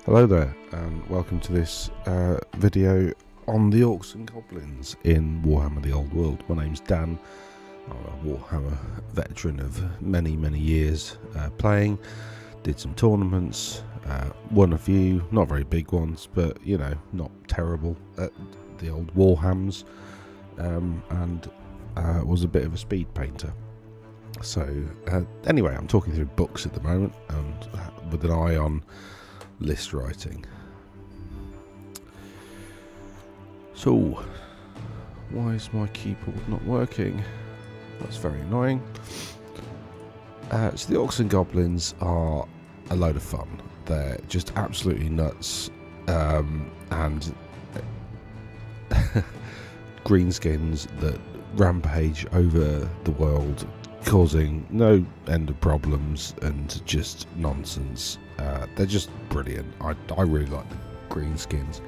Hello there, and welcome to this video on the Orcs and Goblins in Warhammer the Old World. My name's Dan. I'm a Warhammer veteran of many years playing. Did some tournaments, won a few, not very big ones, but you know, not terrible at the old Warhams, and was a bit of a speed painter. So anyway, I'm talking through books at the moment, and with an eye on list writing. So, why is my keyboard not working? That's very annoying. So the Orcs and Goblins are a load of fun. They're just absolutely nuts, and greenskins that rampage over the world, causing no end of problems and just nonsense. They're just brilliant. I really like the greenskins.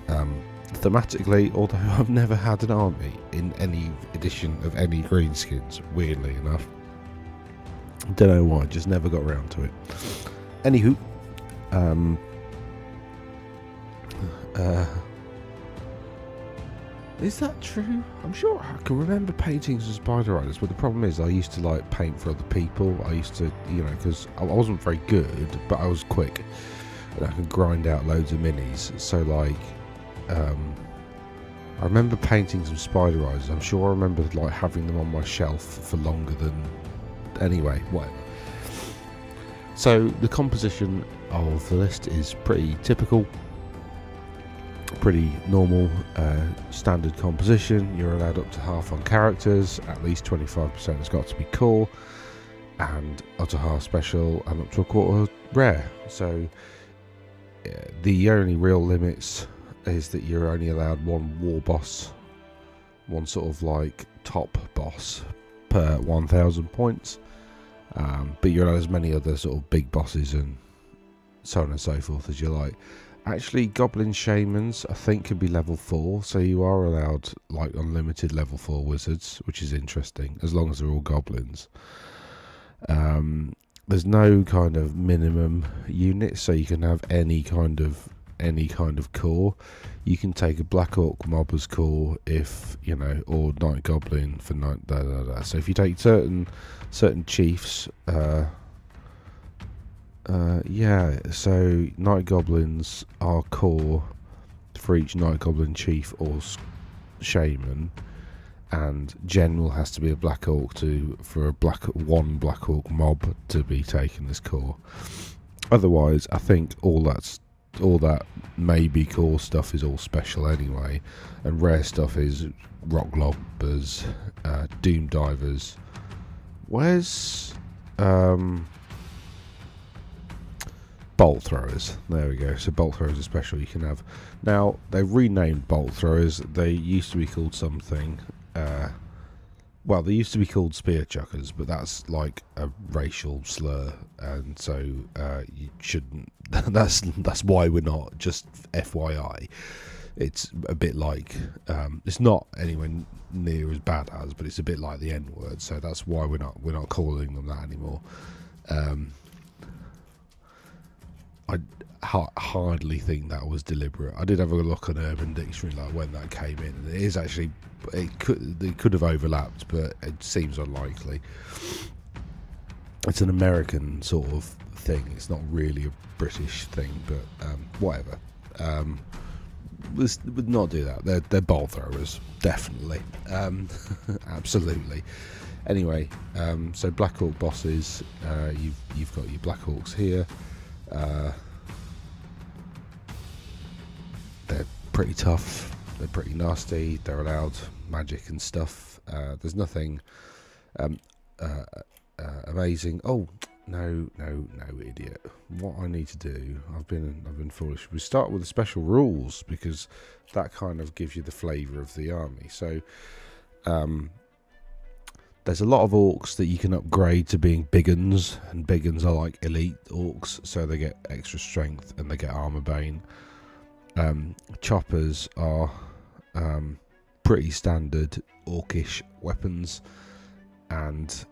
Thematically, although I've never had an army in any edition of any greenskins, weirdly enough. Don't know why, just never got around to it. Anywho, is that true? I'm sure I can remember painting some Spider Riders, but the problem is I used to like paint for other people. I used to, you know, because I wasn't very good, but I was quick and I could grind out loads of minis. So like, I remember painting some Spider Riders. I'm sure I remember like having them on my shelf for longer than, anyway, whatever. So the composition of the list is pretty typical. Pretty normal, standard composition. You're allowed up to half on characters, at least 25% has got to be core, and up to half special, and up to a quarter rare. So the only real limits is that you're only allowed one war boss, one sort of like top boss per 1,000 points, but you're allowed as many other sort of big bosses and so on and so forth as you like. Actually, Goblin Shamans, I think, could be level 4, so you are allowed, like, unlimited level 4 wizards, which is interesting, as long as they're all goblins. There's no kind of minimum unit, so you can have any kind of core. You can take a Black Orc mob as core if, you know, or Night Goblin for night. So if you take certain chiefs, yeah, so Night Goblins are core for each Night Goblin chief or shaman, and general has to be a Black Orc for one Black Orc mob to be taken as core. Otherwise, I think all that maybe core stuff is all special anyway, and rare stuff is Rock Lobbers, Doom Divers. Where's Bolt Throwers? There we go. So Bolt Throwers are special. You can have. Now they've renamed Bolt Throwers. They used to be called something. Well, they used to be called Spear Chuckers, but that's like a racial slur, and so you shouldn't. That's why we're not. Just FYI, it's a bit like. It's not anywhere near as bad as, but it's a bit like the N word. So that's why we're not calling them that anymore. I hardly think that was deliberate. I did have a look on Urban Dictionary like when that came in, and it is actually they could have overlapped, but it seems unlikely. It's an American sort of thing. It's not really a British thing, but whatever. Would not do that. They're bolt throwers, definitely, absolutely. Anyway, so Black Orc bosses. You've got your Black Orcs here. They're pretty tough, they're pretty nasty, they're allowed magic and stuff. There's nothing amazing. Oh, no, idiot. What I need to do, I've been foolish. We start with the special rules, because that kind of gives you the flavour of the army. So there's a lot of orcs that you can upgrade to being big uns, and big uns are like elite orcs, so they get extra strength and they get armor bane. Choppers are pretty standard orcish weapons, and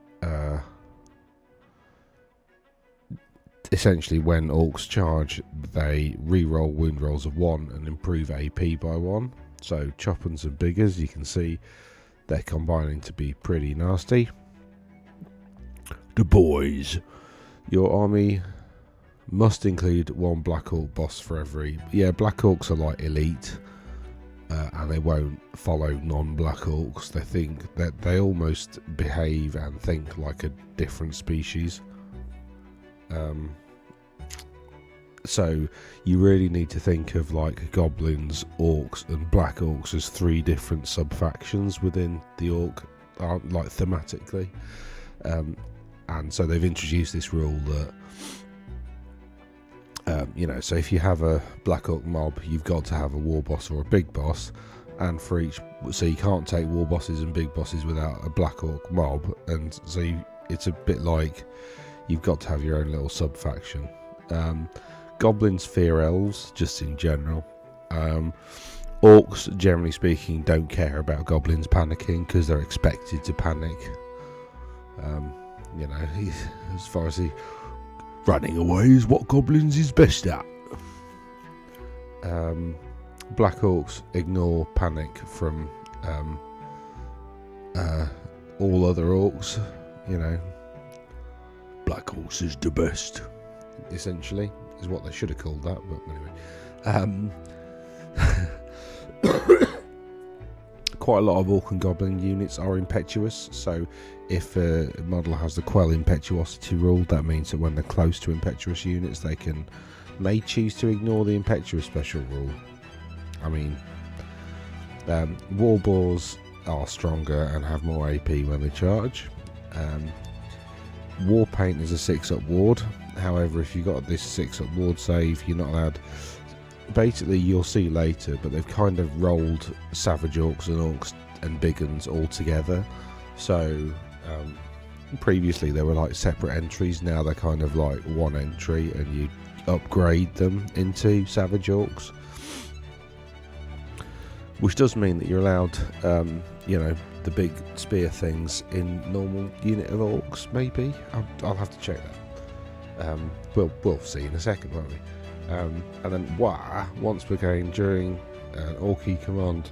essentially when orcs charge, they re-roll wound rolls of 1 and improve AP by 1. So choppins and biggers, you can see they're combining to be pretty nasty. The boys. Your army must include 1 Black Orc boss for every... Yeah, Black Orcs are like elite, and they won't follow non-Black Orcs. They think that they almost behave and think like a different species. So you really need to think of like Goblins, Orcs and Black Orcs as 3 different sub-factions within the Orc, like thematically. And so they've introduced this rule that, you know, so if you have a Black Orc mob, you've got to have a war boss or a big boss, and for each, so you can't take war bosses and big bosses without a Black Orc mob, and so it's a bit like you've got to have your own little sub-faction. Goblins fear elves, just in general. Orcs, generally speaking, don't care about goblins panicking because they're expected to panic. You know, as far as running away is what goblins is best at. Black Orcs ignore panic from all other orcs. You know, Black Orcs is the best, essentially, is what they should have called that, but anyway. Quite a lot of Orc and Goblin units are impetuous, so if a model has the Quell Impetuosity rule, that means that when they're close to impetuous units, they may choose to ignore the impetuous special rule. I mean, War Boars are stronger and have more AP when they charge. War Paint is a 6-up ward. However, if you've got this 6-up ward save, you're not allowed. Basically, you'll see later, but they've kind of rolled Savage Orcs and Big Uns all together. So previously they were like separate entries. Now they're kind of like one entry, and you upgrade them into Savage Orcs, which does mean that you're allowed, you know, the big spear things in normal unit of Orcs. Maybe I'll have to check that. We'll see in a second, won't we? And then once per game during an Orky command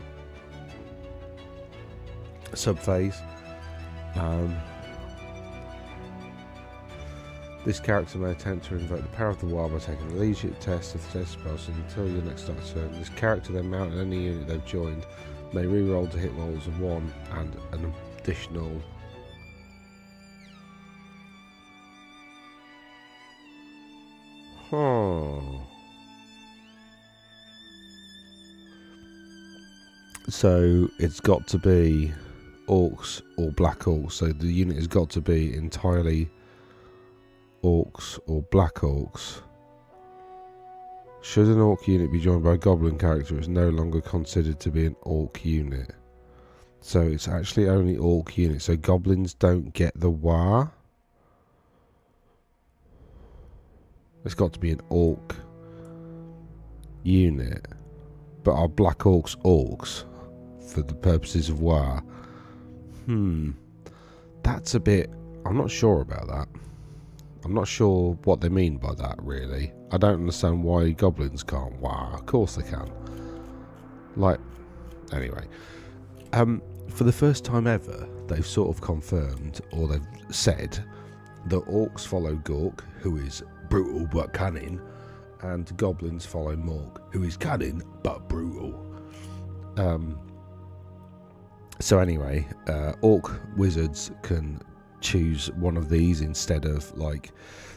sub-phase, this character may attempt to invoke the power of the wild by taking a leadership test of the test spells until your next start turn. This character then mounted any unit they've joined may re-roll to hit rolls of 1 and an additional So it's got to be Orcs or Black Orcs. So the unit has got to be entirely Orcs or Black Orcs. Should an Orc unit be joined by a Goblin character, it's no longer considered to be an Orc unit. So it's actually only Orc units. So Goblins don't get the WA. It's got to be an Orc unit. But are Black Orcs Orcs for the purposes of WA? That's a bit... I'm not sure about that. I'm not sure what they mean by that, really. I don't understand why Goblins can't WA. Of course they can. Like, anyway. For the first time ever, they've sort of confirmed, or they've said, that Orcs follow Gork, who is brutal but cunning, and Goblins follow Morg, who is cunning but brutal. So anyway, Orc wizards can choose one of these instead of, like,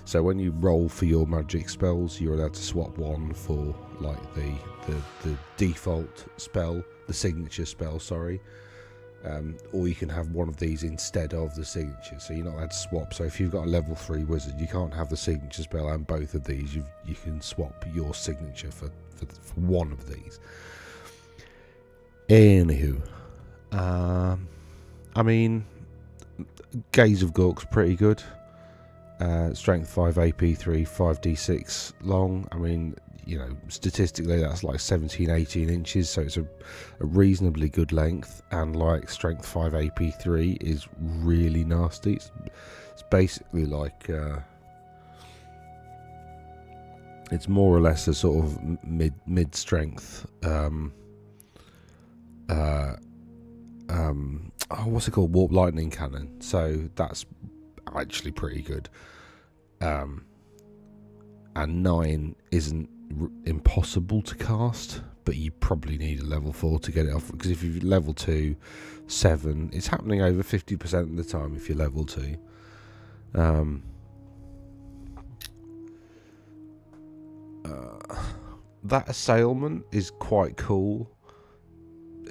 so when you roll for your magic spells, you're allowed to swap one for like the default spell, the signature spell, sorry. Or you can have one of these instead of the signature, so you're not allowed to swap. So if you've got a level 3 wizard, you can't have the signature spell and both of these. You can swap your signature for one of these. Anywho, I mean, Gaze of Gork's pretty good. Strength 5, AP 3, 5d6 long. I mean, you know, statistically that's like 17-18 inches, so it's a reasonably good length. And like strength 5, AP 3 is really nasty. It's basically like It's more or less a sort of mid strength. What's it called? Warp lightning cannon. So that's actually pretty good. And 9 isn't impossible to cast, but you probably need a level 4 to get it off, because if you level 2, 7, it's happening over 50% of the time if you're level 2. That assailment is quite cool,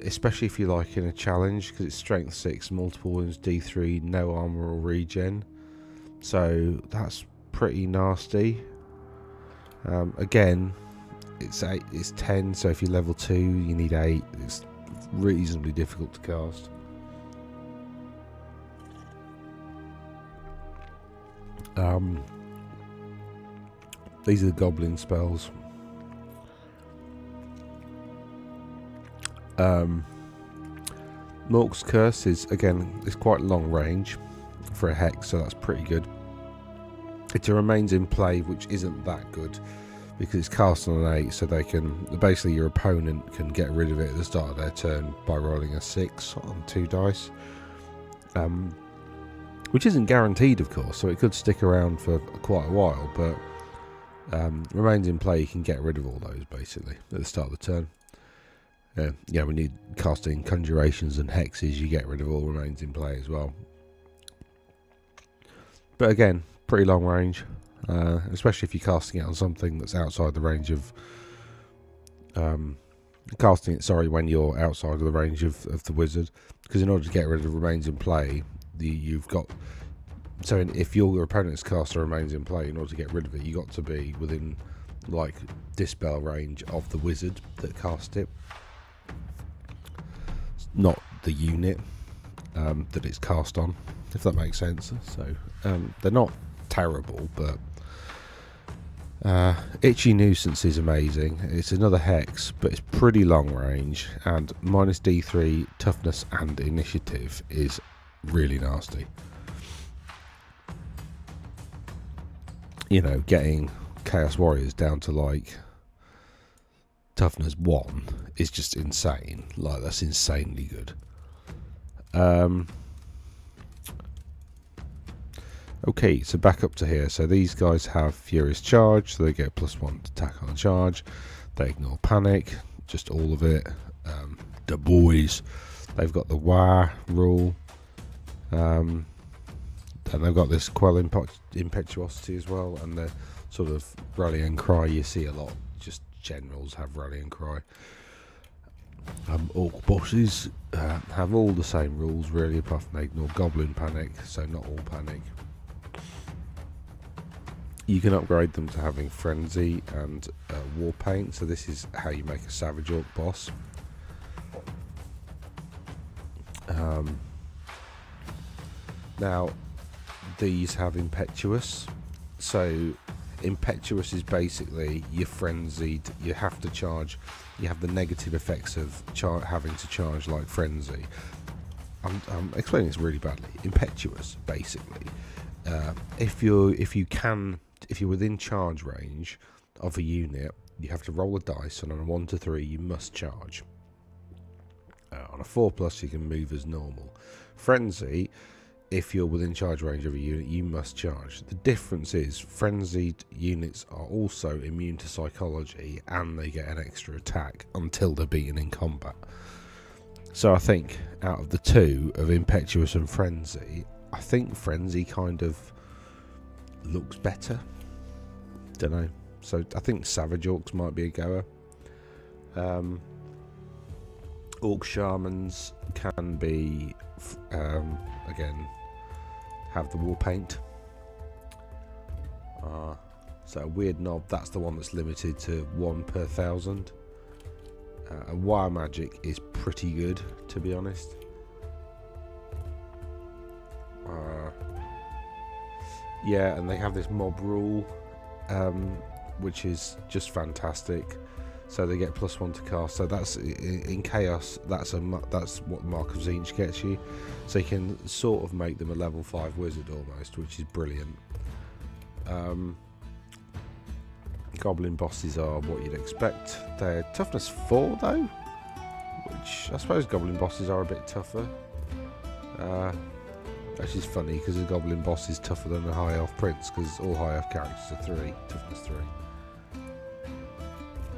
especially if you like in a challenge, because it's strength 6, multiple wounds, D3, no armor or regen, so that's pretty nasty. Again, it's 10, so if you're level 2 you need 8. It's reasonably difficult to cast. These are the Goblin spells. Mork's Curse is, again, it's quite long range for a hex, so that's pretty good. It remains in play, which isn't that good because it's cast on an 8, so they can basically, your opponent can get rid of it at the start of their turn by rolling a 6 on 2 dice, which isn't guaranteed, of course, so it could stick around for quite a while, but remains in play. You can get rid of all those basically at the start of the turn. Yeah, when you're casting conjurations and hexes, you get rid of all remains in play as well. But again, pretty long range, especially if you're casting it on something that's outside the range of when you're outside of the range of the wizard, because in order to get rid of remains in play, you've got, so if your opponent's caster remains in play, in order to get rid of it, you got to be within like dispel range of the wizard that cast it, not the unit that it's cast on, if that makes sense. So they're not terrible, but Itchy Nuisance is amazing. It's another hex, but it's pretty long range, and minus D3 toughness and initiative is really nasty. You know, getting Chaos Warriors down to like toughness 1 is just insane. Like, that's insanely good. Okay, so back up to here. So these guys have Furious Charge, so they get +1 to attack on a charge. They ignore panic, just all of it. The boys, they've got the Wah rule. Then they've got this Quell Impetuosity as well, and the sort of Rallying Cry you see a lot. Just generals have Rallying Cry. Orc bosses have all the same rules really, apart from they ignore Goblin Panic, so not all panic. You can upgrade them to having Frenzy and War Paint, so this is how you make a Savage Orc boss. Now, these have Impetuous, so Impetuous is basically you're frenzied, you have to charge, you have the negative effects of having to charge like Frenzy. I'm explaining this really badly. Impetuous, basically, if you're within charge range of a unit, you have to roll a dice, and on a 1 to 3 you must charge. On a 4+ you can move as normal. Frenzy, if you're within charge range of a unit, you must charge. The difference is frenzied units are also immune to psychology, and they get an extra attack until they're beaten in combat. So I think out of the two, of Impetuous and Frenzy, I think Frenzy kind of looks better. Don't know. So I think Savage Orcs might be a goer. Orc Shamans can be, again, have the War Paint. So a weird knob, that's the one that's limited to 1 per 1,000. And Wire Magic is pretty good, to be honest. Yeah, and they have this mob rule, which is just fantastic. So they get +1 to cast. So that's in Chaos. That's what Mark of Tzeentch gets you. So you can sort of make them a level 5 wizard almost, which is brilliant. Got Goblin bosses are what you'd expect. They're toughness 4 though, which I suppose Goblin bosses are a bit tougher. Which is funny because a Goblin boss is tougher than a High Elf Prince, because all High Elf characters are 3, toughness 3.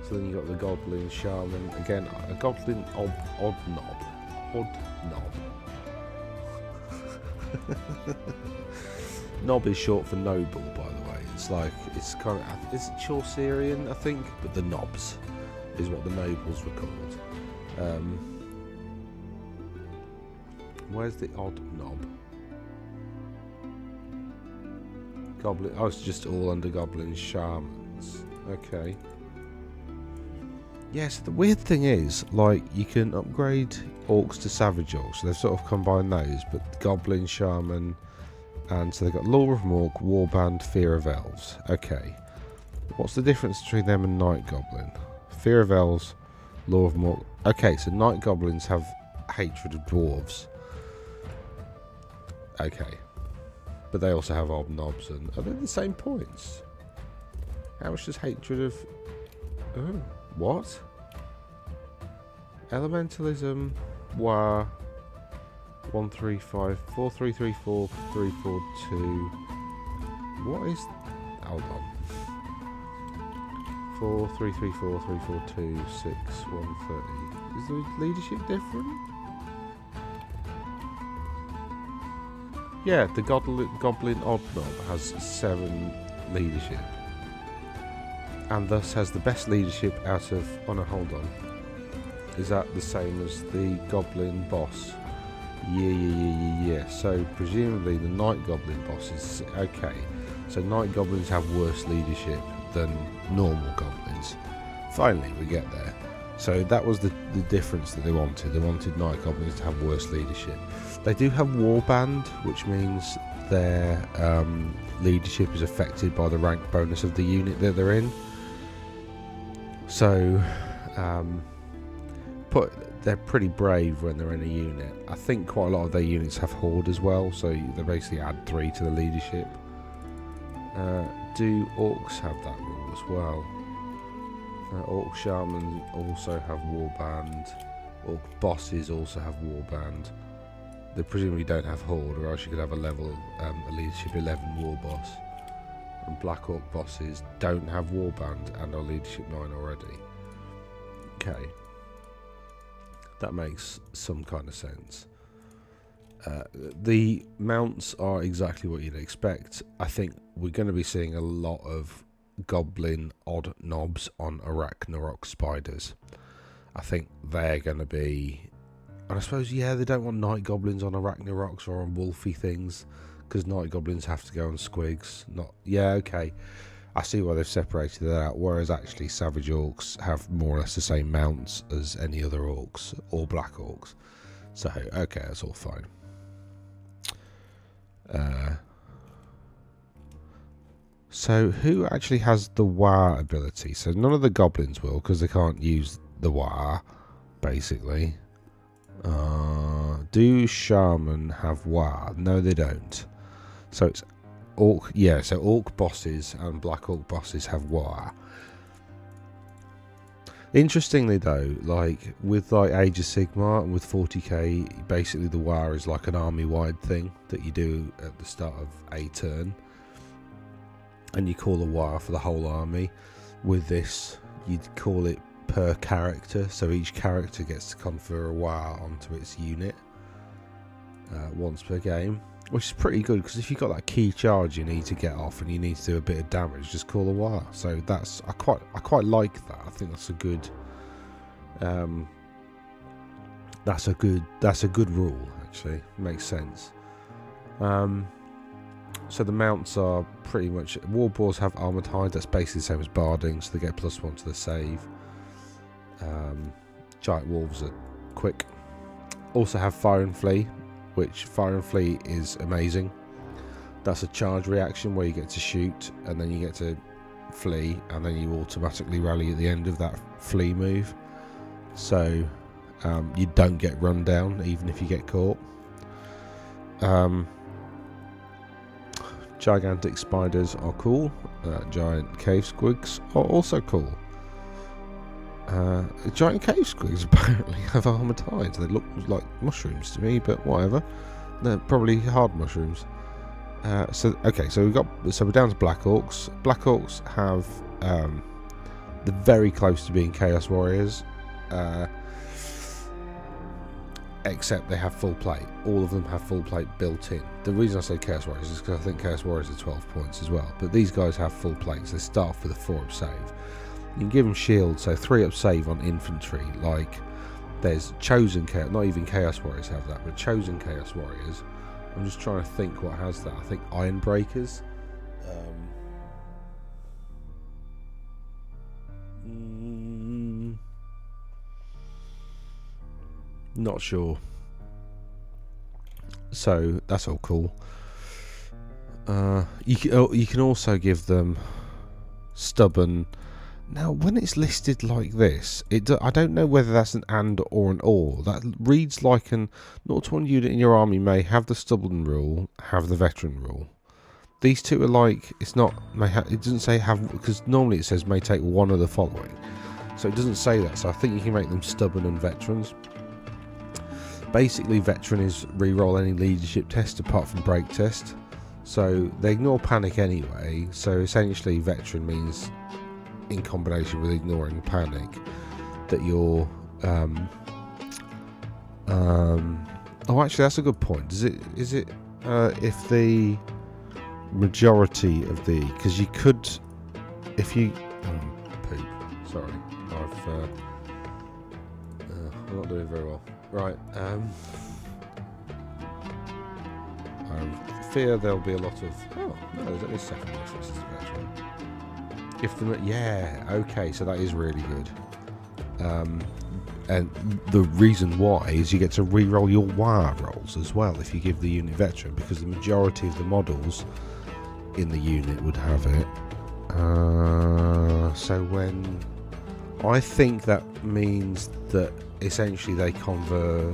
So then you got the Goblin Shaman, again a Goblin odd knob. Knob is short for noble, by the way. It's like, it's kind of, is it Chaucerian, I think, but the knobs is what the nobles were called. Where's the odd knob? Goblin. Oh, it's just all under Goblin Shamans. Okay. Yes, the weird thing is, like, you can upgrade Orcs to Savage Orcs, so they've sort of combined those, but Goblin, Shaman, and so they've got Law of Mork, Warband, Fear of Elves. Okay. What's the difference between them and Night Goblin? Fear of Elves, Law of Mork. Okay, so Night Goblins have hatred of dwarves. Okay. But they also have odd knobs, and are they the same points? How much does hatred of... Oh, what? Elementalism, Wa, 135, 4334, 342. What is... Hold on. 4334, 342, 6, 130. Is the leadership different? Yeah, the Goblin Odd Knob has 7 leadership, and thus has the best leadership out of... Oh no, hold on. Is that the same as the Goblin boss? Yeah. So presumably the Night Goblin boss is... Okay, so Night Goblins have worse leadership than normal Goblins. Finally, we get there. So that was the difference that they wanted. They wanted Night Goblins to have worse leadership. They do have Warband, which means their leadership is affected by the rank bonus of the unit that they're in. So, they're pretty brave when they're in a unit. I think quite a lot of their units have Horde as well, so they basically add 3 to the leadership. Do Orcs have that rule as well? Orc Shamans also have Warband. Orc Bosses also have Warband. They presumably don't have Horde, or else you could have a leadership 11 War Boss. And Black Orc Bosses don't have Warband and are leadership 9 already. Okay. That makes some kind of sense. The mounts are exactly what you'd expect. I think we're going to be seeing a lot of Goblin odd knobs on Arachnarok spiders. I think they're going to be... And I suppose, yeah, they don't want Night Goblins on Arachnaroks or on wolfy things, because Night Goblins have to go on squigs. Yeah, okay. I see why they've separated that out, whereas actually Savage Orcs have more or less the same mounts as any other Orcs, or Black Orcs. So, okay, that's all fine. So, who actually has the Wa ability? So, none of the Goblins will, because they can't use the Wa, basically. Do Shaman have Wa? No, they don't. So, it's Orc, yeah, so Orc bosses and Black Orc bosses have Wa. Interestingly though, like with like Age of Sigmar and with 40k, basically the Wa is like an army-wide thing that you do at the start of a turn, and you call a Wa for the whole army. With this, you'd call it per character, so each character gets to confer a Wa onto its unit once per game, which is pretty good, because if you've got that key charge you need to get off and you need to do a bit of damage, just call a Wa. So that's I quite like that. I think that's a good that's a good rule, actually. Makes sense. So the mounts are pretty much... Warboars have Armoured Hide, that's basically the same as Barding, so they get +1 to the save. Giant Wolves are quick. Also have Fire and Flee, which Fire and Flee is amazing. That's a charge reaction where you get to shoot and then you get to flee, and then you automatically rally at the end of that flee move. So you don't get run down even if you get caught. Gigantic spiders are cool. Giant cave squigs are also cool. Giant cave squigs apparently have armoured hides. They look like mushrooms to me, but whatever. They're probably hard mushrooms. So we're down to Black Orcs. Black Orcs have they're very close to being Chaos Warriors, except they have full plate. All of them have full plate built in. The reason I say Chaos Warriors is because I think Chaos Warriors are 12 points as well. But these guys have full plates. They start off with a 4-up save. You can give them shields, so 3-up save on infantry. Like there's Chosen Chaos, not even Chaos Warriors have that, but Chosen Chaos Warriors. I'm just trying to think what has that. I think Iron Breakers. Not sure. So that's all cool. You can also give them Stubborn. Now, when it's listed like this, I don't know whether that's an and or an or. That reads like an 0-1 unit in your army may have the Stubborn rule, have the Veteran rule. These two are like, it's not, it doesn't say have, because normally it says may take one of the following. So it doesn't say that, so I think you can make them Stubborn and Veterans. Basically, Veteran is reroll any leadership test apart from break test. So they ignore panic anyway, so essentially Veteran means, in combination with ignoring panic, that you're oh, actually that's a good point. Is it if the majority of the, because you could, if you poop, sorry, I'm not doing very well. Right, I fear there'll be a lot of, oh no, there's only 7 references to Veteran. Give them, yeah, okay, so that is really good. And the reason why is you get to re-roll your wire rolls as well if you give the unit Veteran, because the majority of the models in the unit would have it. So when, I think that means that essentially they confer.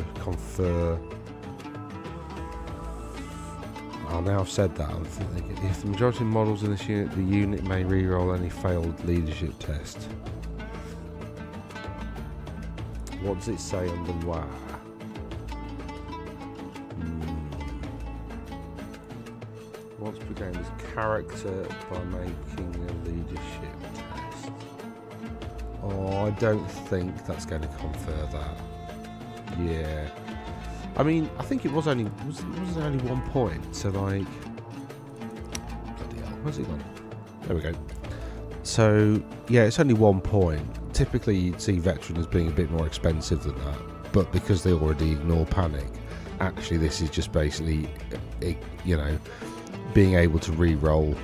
Oh, now I've said that, I'm thinking, if the majority of models in this unit, the unit may re-roll any failed leadership test. What does it say on the wire? Once per game is character by making a leadership test. Oh, I don't think that's going to confer that. Yeah. I mean, I think it was only, was it only 1 point, so like, bloody hell, where's it gone? There we go. So, yeah, it's only 1 point. Typically, you'd see Veteran as being a bit more expensive than that, but because they already ignore panic, actually this is just basically, you know, being able to re-roll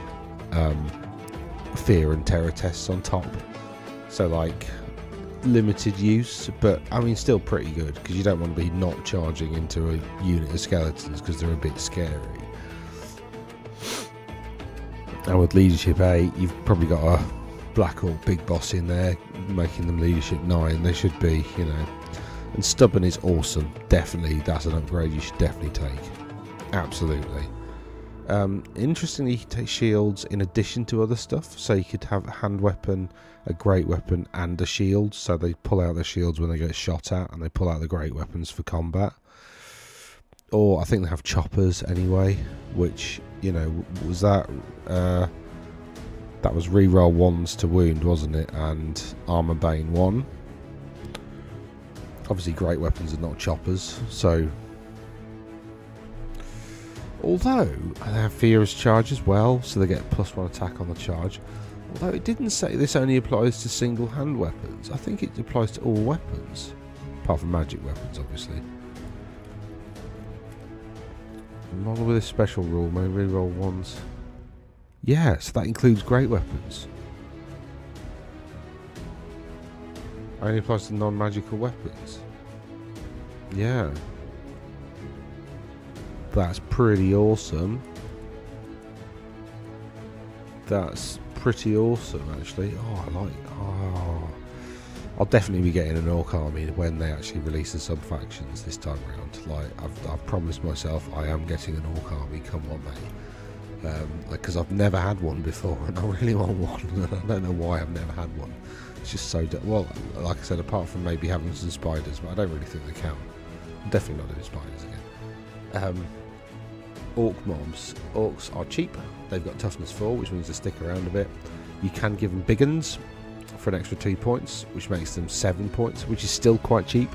fear and terror tests on top. So, like, limited use, but I mean still pretty good, because you don't want to be not charging into a unit of skeletons because they're a bit scary. And with leadership 8, you've probably got a Black Orc big boss in there making them leadership 9. They should be, you know. And Stubborn is awesome, definitely. That's an upgrade you should definitely take, absolutely. Interestingly, you can take shields in addition to other stuff, so you could have a hand weapon, a great weapon, and a shield. So they pull out their shields when they get shot at, and they pull out the great weapons for combat. Or I think they have choppers anyway, which, you know, was that that was reroll 1s to wound, wasn't it? And armor bane 1. Obviously, great weapons are not choppers, so. Although they have fear as charge as well, so they get +1 attack on the charge. Although it didn't say this only applies to single hand weapons. I think it applies to all weapons, apart from magic weapons, obviously. A model with a special rule may reroll 1s. Yeah, so that includes great weapons. Only applies to non-magical weapons. Yeah. That's pretty awesome. That's pretty awesome, actually. Oh, I like. Oh, I'll definitely be getting an Orc army when they actually release the sub-factions this time around. Like, I've promised myself I am getting an Orc army come what may. because I've never had one before, and I really want one. And I don't know why I've never had one. It's just so well, like I said, apart from maybe having some spiders, but I don't really think they count. I'm definitely not doing spiders again. Orc mobs. Orcs are cheap. They've got toughness 4, which means they stick around a bit. You can give them big uns for an extra 2 points, which makes them 7 points, which is still quite cheap.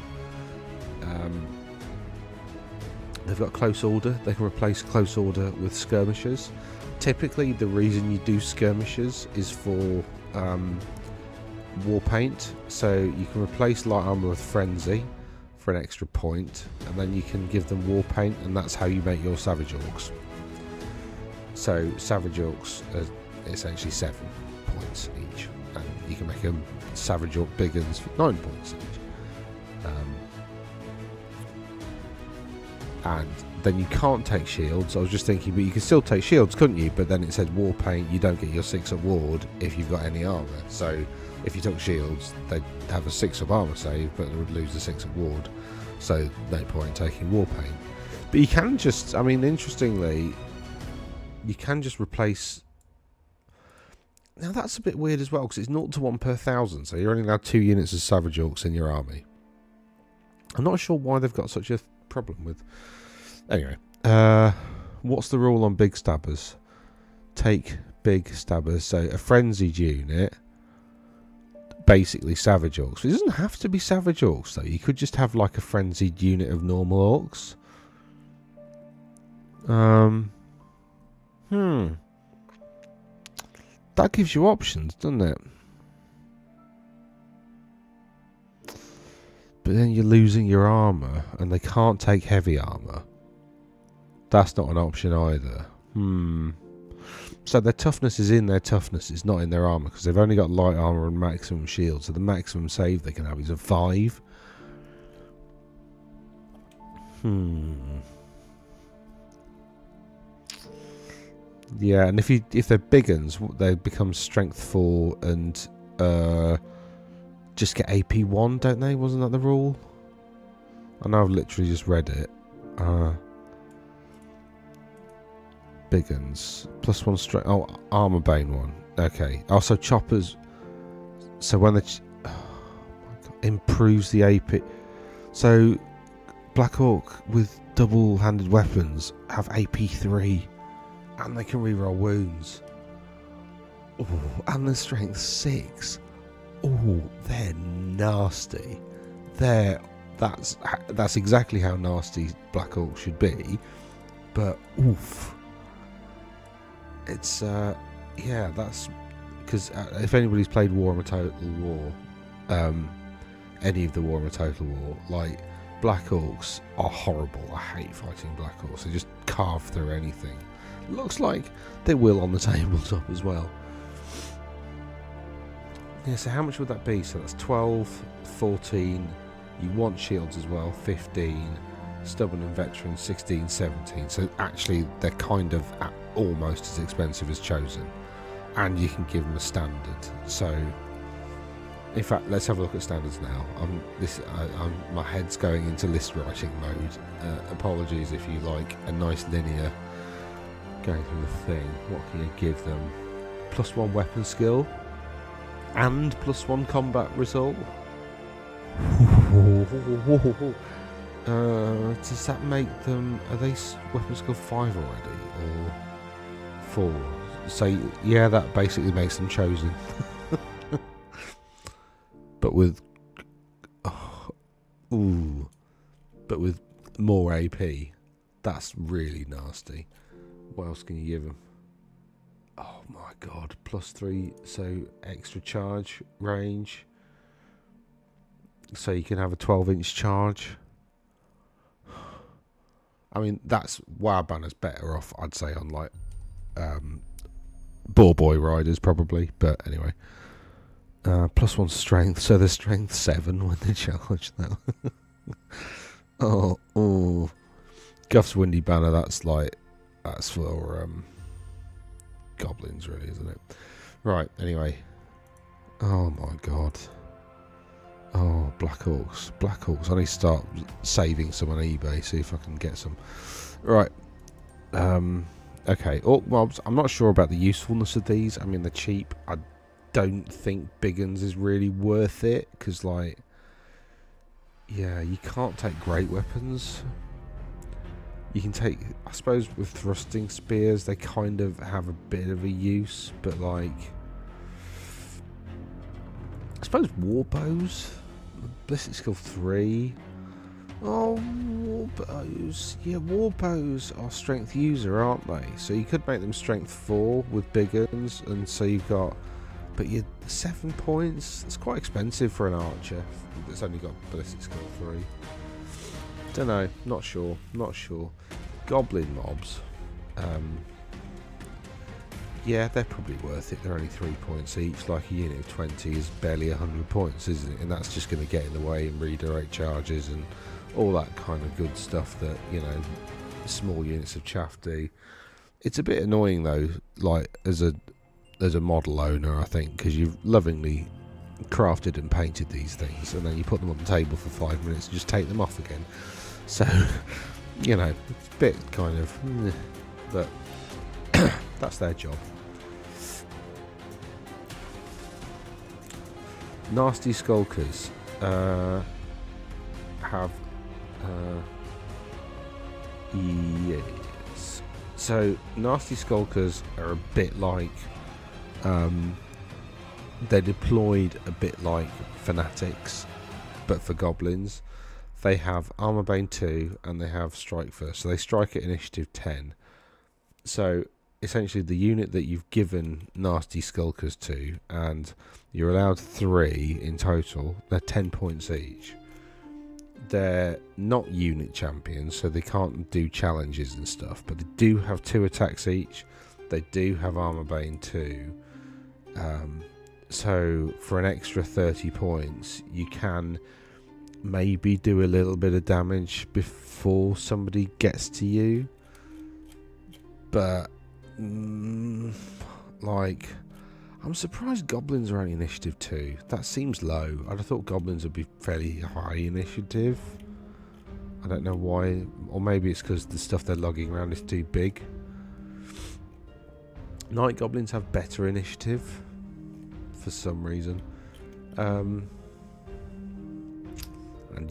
They've got close order. They can replace close order with skirmishers. Typically, the reason you do skirmishers is for war paint. So you can replace light armor with frenzy for an extra point, and then you can give them war paint, and that's how you make your savage orcs. So savage orcs are essentially 7 points each, and you can make them savage orc big uns for 9 points each. And then you can't take shields. I was just thinking, but you can still take shields, couldn't you? But then it said war paint, you don't get your 6-up ward if you've got any armour. So if you took shields, they'd have a 6-up armour save, but they would lose the 6-up ward. So no point taking war paint. But you can just, I mean, interestingly, you can just replace. Now that's a bit weird as well, because it's 0 to 1 per 1,000, so you're only allowed 2 units of savage orcs in your army. I'm not sure why they've got such a problem with. Anyway, what's the rule on big stabbers? Take big stabbers. So a frenzied unit, basically savage orcs. It doesn't have to be savage orcs though. You could just have like a frenzied unit of normal orcs. That gives you options, doesn't it? But then you're losing your armour, and they can't take heavy armour. That's not an option either. So their toughness is in their toughness, it's not in their armour, because they've only got light armour and maximum shield, so the maximum save they can have is a 5. Yeah, and if they're big uns, they become strength 4 and just get AP 1, don't they? Wasn't that the rule? I know I've literally just read it. Big uns. +1 strength. Oh, armor bane 1. Okay. Also choppers. So when they improves the AP. So Black Orc with double-handed weapons have AP 3. And they can reroll wounds. Ooh, and the strength 6. Oh, they're nasty. That's exactly how nasty Black Orc should be. But oof, it's yeah, that's because if anybody's played Warhammer Total War, any of the Warhammer Total War, like Black Orcs are horrible. I hate fighting Black Orcs. They just carve through anything. Looks like they will on the tabletop as well. Yeah, so how much would that be? So that's 12, 14, you want shields as well, 15, stubborn and veteran, 16, 17. So actually they're kind of almost as expensive as chosen. And you can give them a standard. So, in fact, let's have a look at standards now. My head's going into list writing mode. Apologies if you like a nice linear going through the thing. What can you give them? +1 weapon skill. And +1 combat result. Does that make them? Are they weapon skill 5 already or 4? So yeah, that basically makes them chosen. But with but with more AP, that's really nasty. What else can you give them? Oh my god, +3, so extra charge range. So you can have a 12-inch charge. I mean, that's Warbanner's better off, I'd say, on like Boar Boy riders probably. But anyway, +1 strength, so they're strength 7 when they charge now. oh, Guff's Windy Banner. That's for goblins, really, isn't it? Right. Anyway. Oh my god. Oh, Black Orcs. Black Orcs. I need to start saving some on eBay, see if I can get some. Right. Okay, orc mobs. I'm not sure about the usefulness of these. I mean, they're cheap. I don't think big guns is really worth it because, like, yeah, you can't take great weapons. You can take, I suppose, with thrusting spears, they kind of have a bit of a use, but like, I suppose warbows, ballistic skill 3. Oh, warbows. Yeah, warbows are strength user, aren't they? So you could make them strength 4 with big guns, and so you've got, but you're 7 points. It's quite expensive for an archer that's only got ballistic skill 3. Don't know, not sure. Goblin mobs, yeah, they're probably worth it. They're only 3 points each. Like a unit of 20 is barely 100 points, isn't it? And that's just going to get in the way and redirect charges and all that kind of good stuff that, you know, small units of chaff do. It's a bit annoying though, like as a model owner, I think, because you've lovingly crafted and painted these things, and then you put them on the table for 5 minutes and just take them off again. So, you know, it's a bit kind of, but that's their job. Nasty Skulkers have yes. So Nasty Skulkers are a bit like they're deployed a bit like Fanatics, but for goblins. They have Armor Bane 2 and they have Strike First. So they strike at initiative 10. So essentially the unit that you've given Nasty Skulkers to, and you're allowed 3 in total, they're 10 points each. They're not unit champions, so they can't do challenges and stuff, but they do have 2 attacks each. They do have Armor Bane 2. So for an extra 30 points, you can maybe do a little bit of damage before somebody gets to you. But like, I'm surprised goblins are only initiative 2. That seems low. I'd have thought goblins would be fairly high initiative. I don't know why, or maybe it's because the stuff they're lugging around is too big. Night goblins have better initiative for some reason, and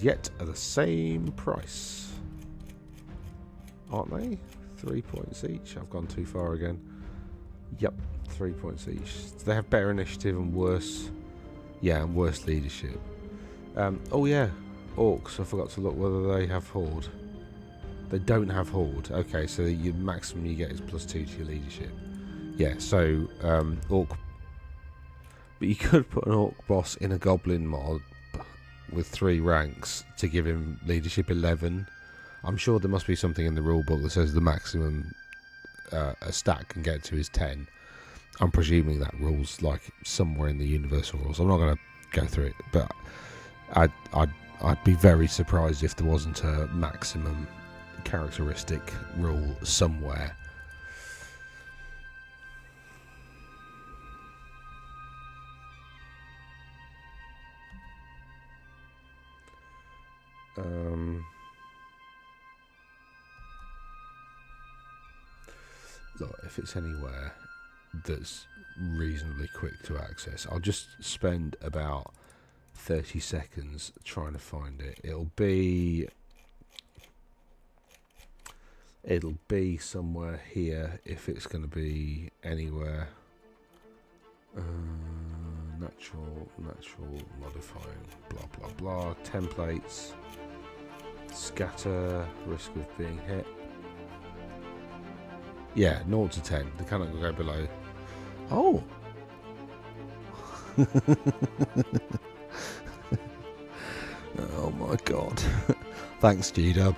yet are the same price, aren't they? 3 points each. I've gone too far again. Yep, 3 points each. So they have better initiative and worse, yeah, and worse leadership. Oh yeah, orcs. I forgot to look whether they have horde. They don't have horde. Okay, so the maximum you get is +2 to your leadership. Yeah, so orc. But you could put an orc boss in a goblin mod with 3 ranks to give him leadership 11. I'm sure there must be something in the rulebook that says the maximum a stat can get to is 10. I'm presuming that rule's like somewhere in the universal rules. I'm not going to go through it, but I'd be very surprised if there wasn't a maximum characteristic rule somewhere. Look, if it's anywhere that's reasonably quick to access, I'll just spend about 30 seconds trying to find it. It'll be somewhere here if it's going to be anywhere. Natural modifying, blah blah blah, templates, scatter, risk of being hit. Yeah, 0 to 10. They cannot go below. Oh! Oh my god. Thanks, G-Dub.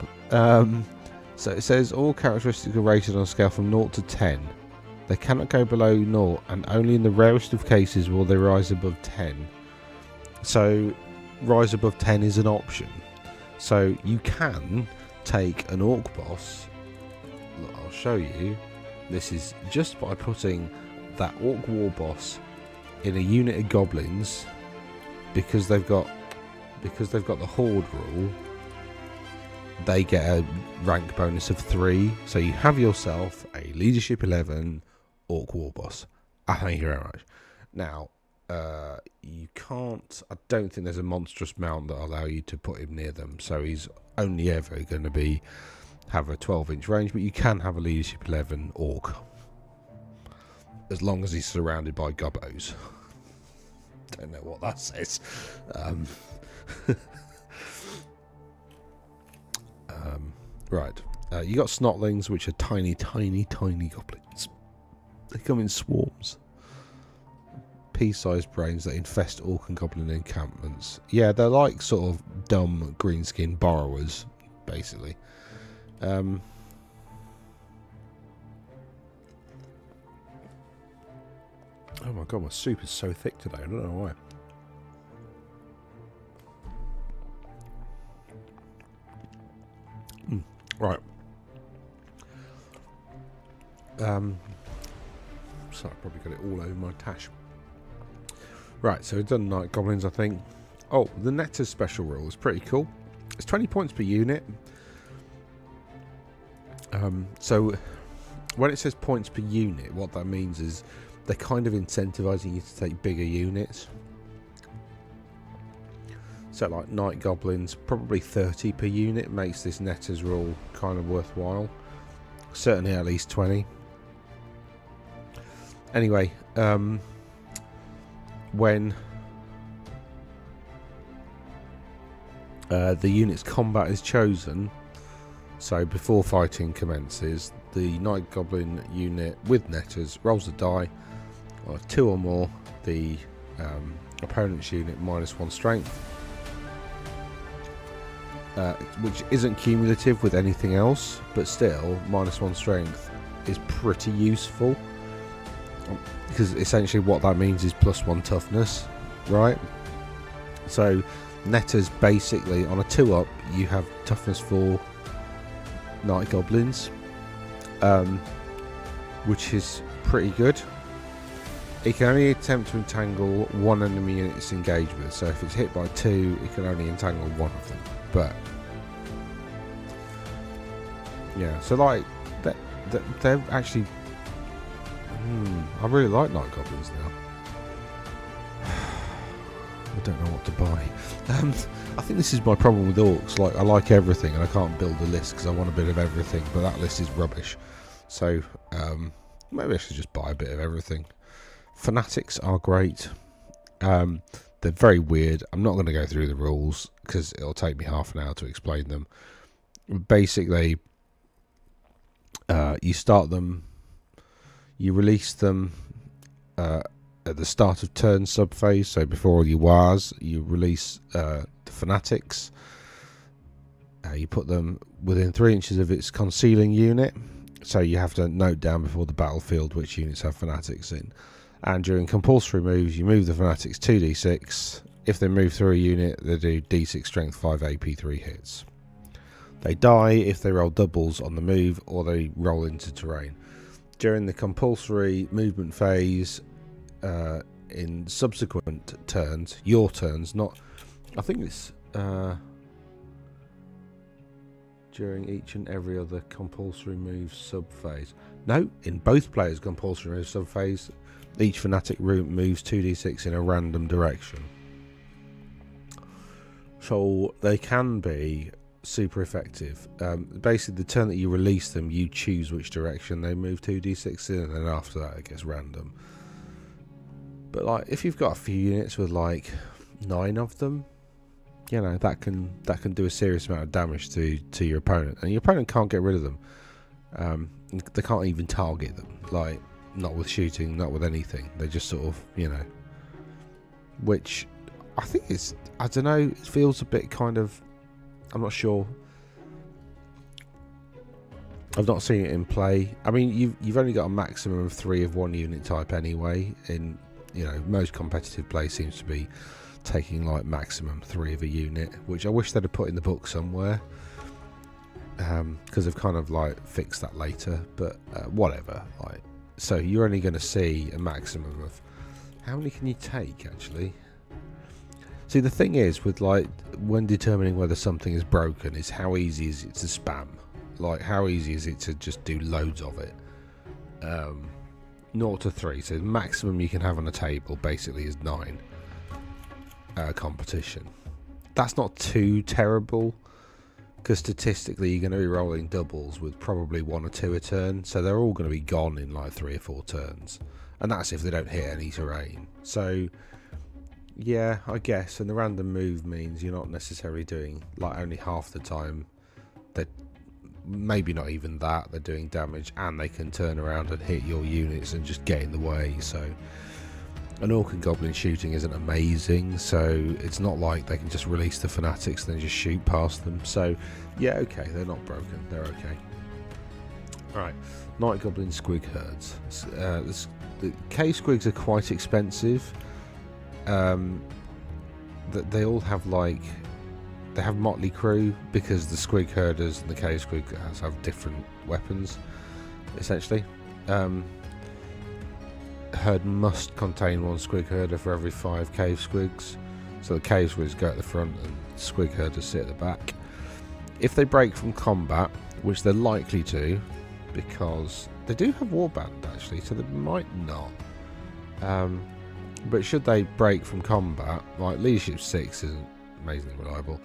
So it says all characteristics are rated on a scale from 0 to 10. They cannot go below 0, and only in the rarest of cases will they rise above 10. So, rise above 10 is an option. So, you can take an orc boss. Look, I'll show you. This is just by putting that orc war boss in a unit of goblins, because they've got the horde rule. they get a rank bonus of 3. So you have yourself a leadership 11 orc war boss. Thank you very much. Now, you can't, I don't think there's a monstrous mount that allow you to put him near them, so he's only ever going to have a 12-inch range, but you can have a leadership 11 orc as long as he's surrounded by gobbos. Don't know what that says. Right, you got snotlings, which are tiny goblins. They come in swarms. Pea-sized brains that infest orc and goblin encampments. Yeah, they're like sort of dumb green-skin borrowers, basically. Oh my god, my soup is so thick today. I don't know why. Right. So I probably got it all over my tash. Right, so we've done night goblins, I think. Oh, the Netter's special rule is pretty cool. It's 20 points per unit. So when it says points per unit, what that means is they're kind of incentivizing you to take bigger units. So like night goblins, probably 30 per unit makes this Netter's rule kind of worthwhile. Certainly at least 20. Anyway, when the unit's combat is chosen, so before fighting commences, the night goblin unit with Netters rolls a die, or 2 or more, the opponent's unit -1 strength, which isn't cumulative with anything else, but still -1 strength is pretty useful, because essentially what that means is +1 toughness, right? So Netters, basically on a 2-up you have toughness 4 night goblins, which is pretty good. It can only attempt to entangle 1 enemy unit it's engaged with, so if it's hit by 2 it can only entangle 1 of them. But yeah, so like they're actually I really like night goblins now. I don't know what to buy. I think this is my problem with orcs. Like, I like everything and I can't build a list because I want a bit of everything, but that list is rubbish. So maybe I should just buy a bit of everything. Fanatics are great. They're very weird. I'm not going to go through the rules because it'll take me half an hour to explain them. Basically, you start them, you release them at the start of turn subphase, so before all your wars, you release the fanatics. You put them within 3 inches of its concealing unit, so you have to note down before the battlefield which units have fanatics in. And during compulsory moves, you move the fanatics 2d6. If they move through a unit, they do d6 strength 5 AP 3 hits. They die if they roll doubles on the move or they roll into terrain. During the compulsory movement phase, in subsequent turns, your turns, not, I think it's during each and every other compulsory move sub-phase. No, in both players' compulsory move sub-phase, each fanatic route moves 2d6 in a random direction. So they can be super effective. Basically, the turn that you release them, you choose which direction they move 2d6 in, and then after that it gets random. But like, if you've got a few units with like 9 of them, you know, that can do a serious amount of damage to your opponent, and your opponent can't get rid of them. They can't even target them, like, not with shooting, not with anything. They just sort of, you know, which I think is, I don't know, it feels a bit kind of, I'm not sure. I've not seen it in play. I mean, you've only got a maximum of 3 of one unit type anyway. In, you know, most competitive play seems to be taking like maximum 3 of a unit, which I wish they'd have put in the book somewhere, because they've kind of like fixed that later. But whatever. Like, so you're only going to see a maximum of, how many can you take actually? See, the thing is with like when determining whether something is broken is how easy is it to spam. Like how easy is it to just do loads of it. 0 to 3, so the maximum you can have on a table basically is 9 competition. That's not too terrible, because statistically you're going to be rolling doubles with probably 1 or 2 a turn, so they're all going to be gone in like 3 or 4 turns, and that's if they don't hit any terrain. So yeah, I guess, and the random move means you're not necessarily doing, like, only half the time that, maybe not even that, they're doing damage, and they can turn around and hit your units and just get in the way. So an Orc and Goblin shooting isn't amazing, so it's not like they can just release the fanatics and then just shoot past them. So yeah, okay, they're not broken, they're okay. Alright, Night Goblin Squig Herds. The cave squigs are quite expensive. They all have, like, they have motley crew, because the squig herders and the cave squig have different weapons, essentially. Herd must contain 1 squig herder for every 5 cave squigs, so the cave squigs go at the front and squig herders sit at the back. If they break from combat, which they're likely to, because they do have warband actually, so they might not, but should they break from combat, like leadership 6 isn't amazingly reliable.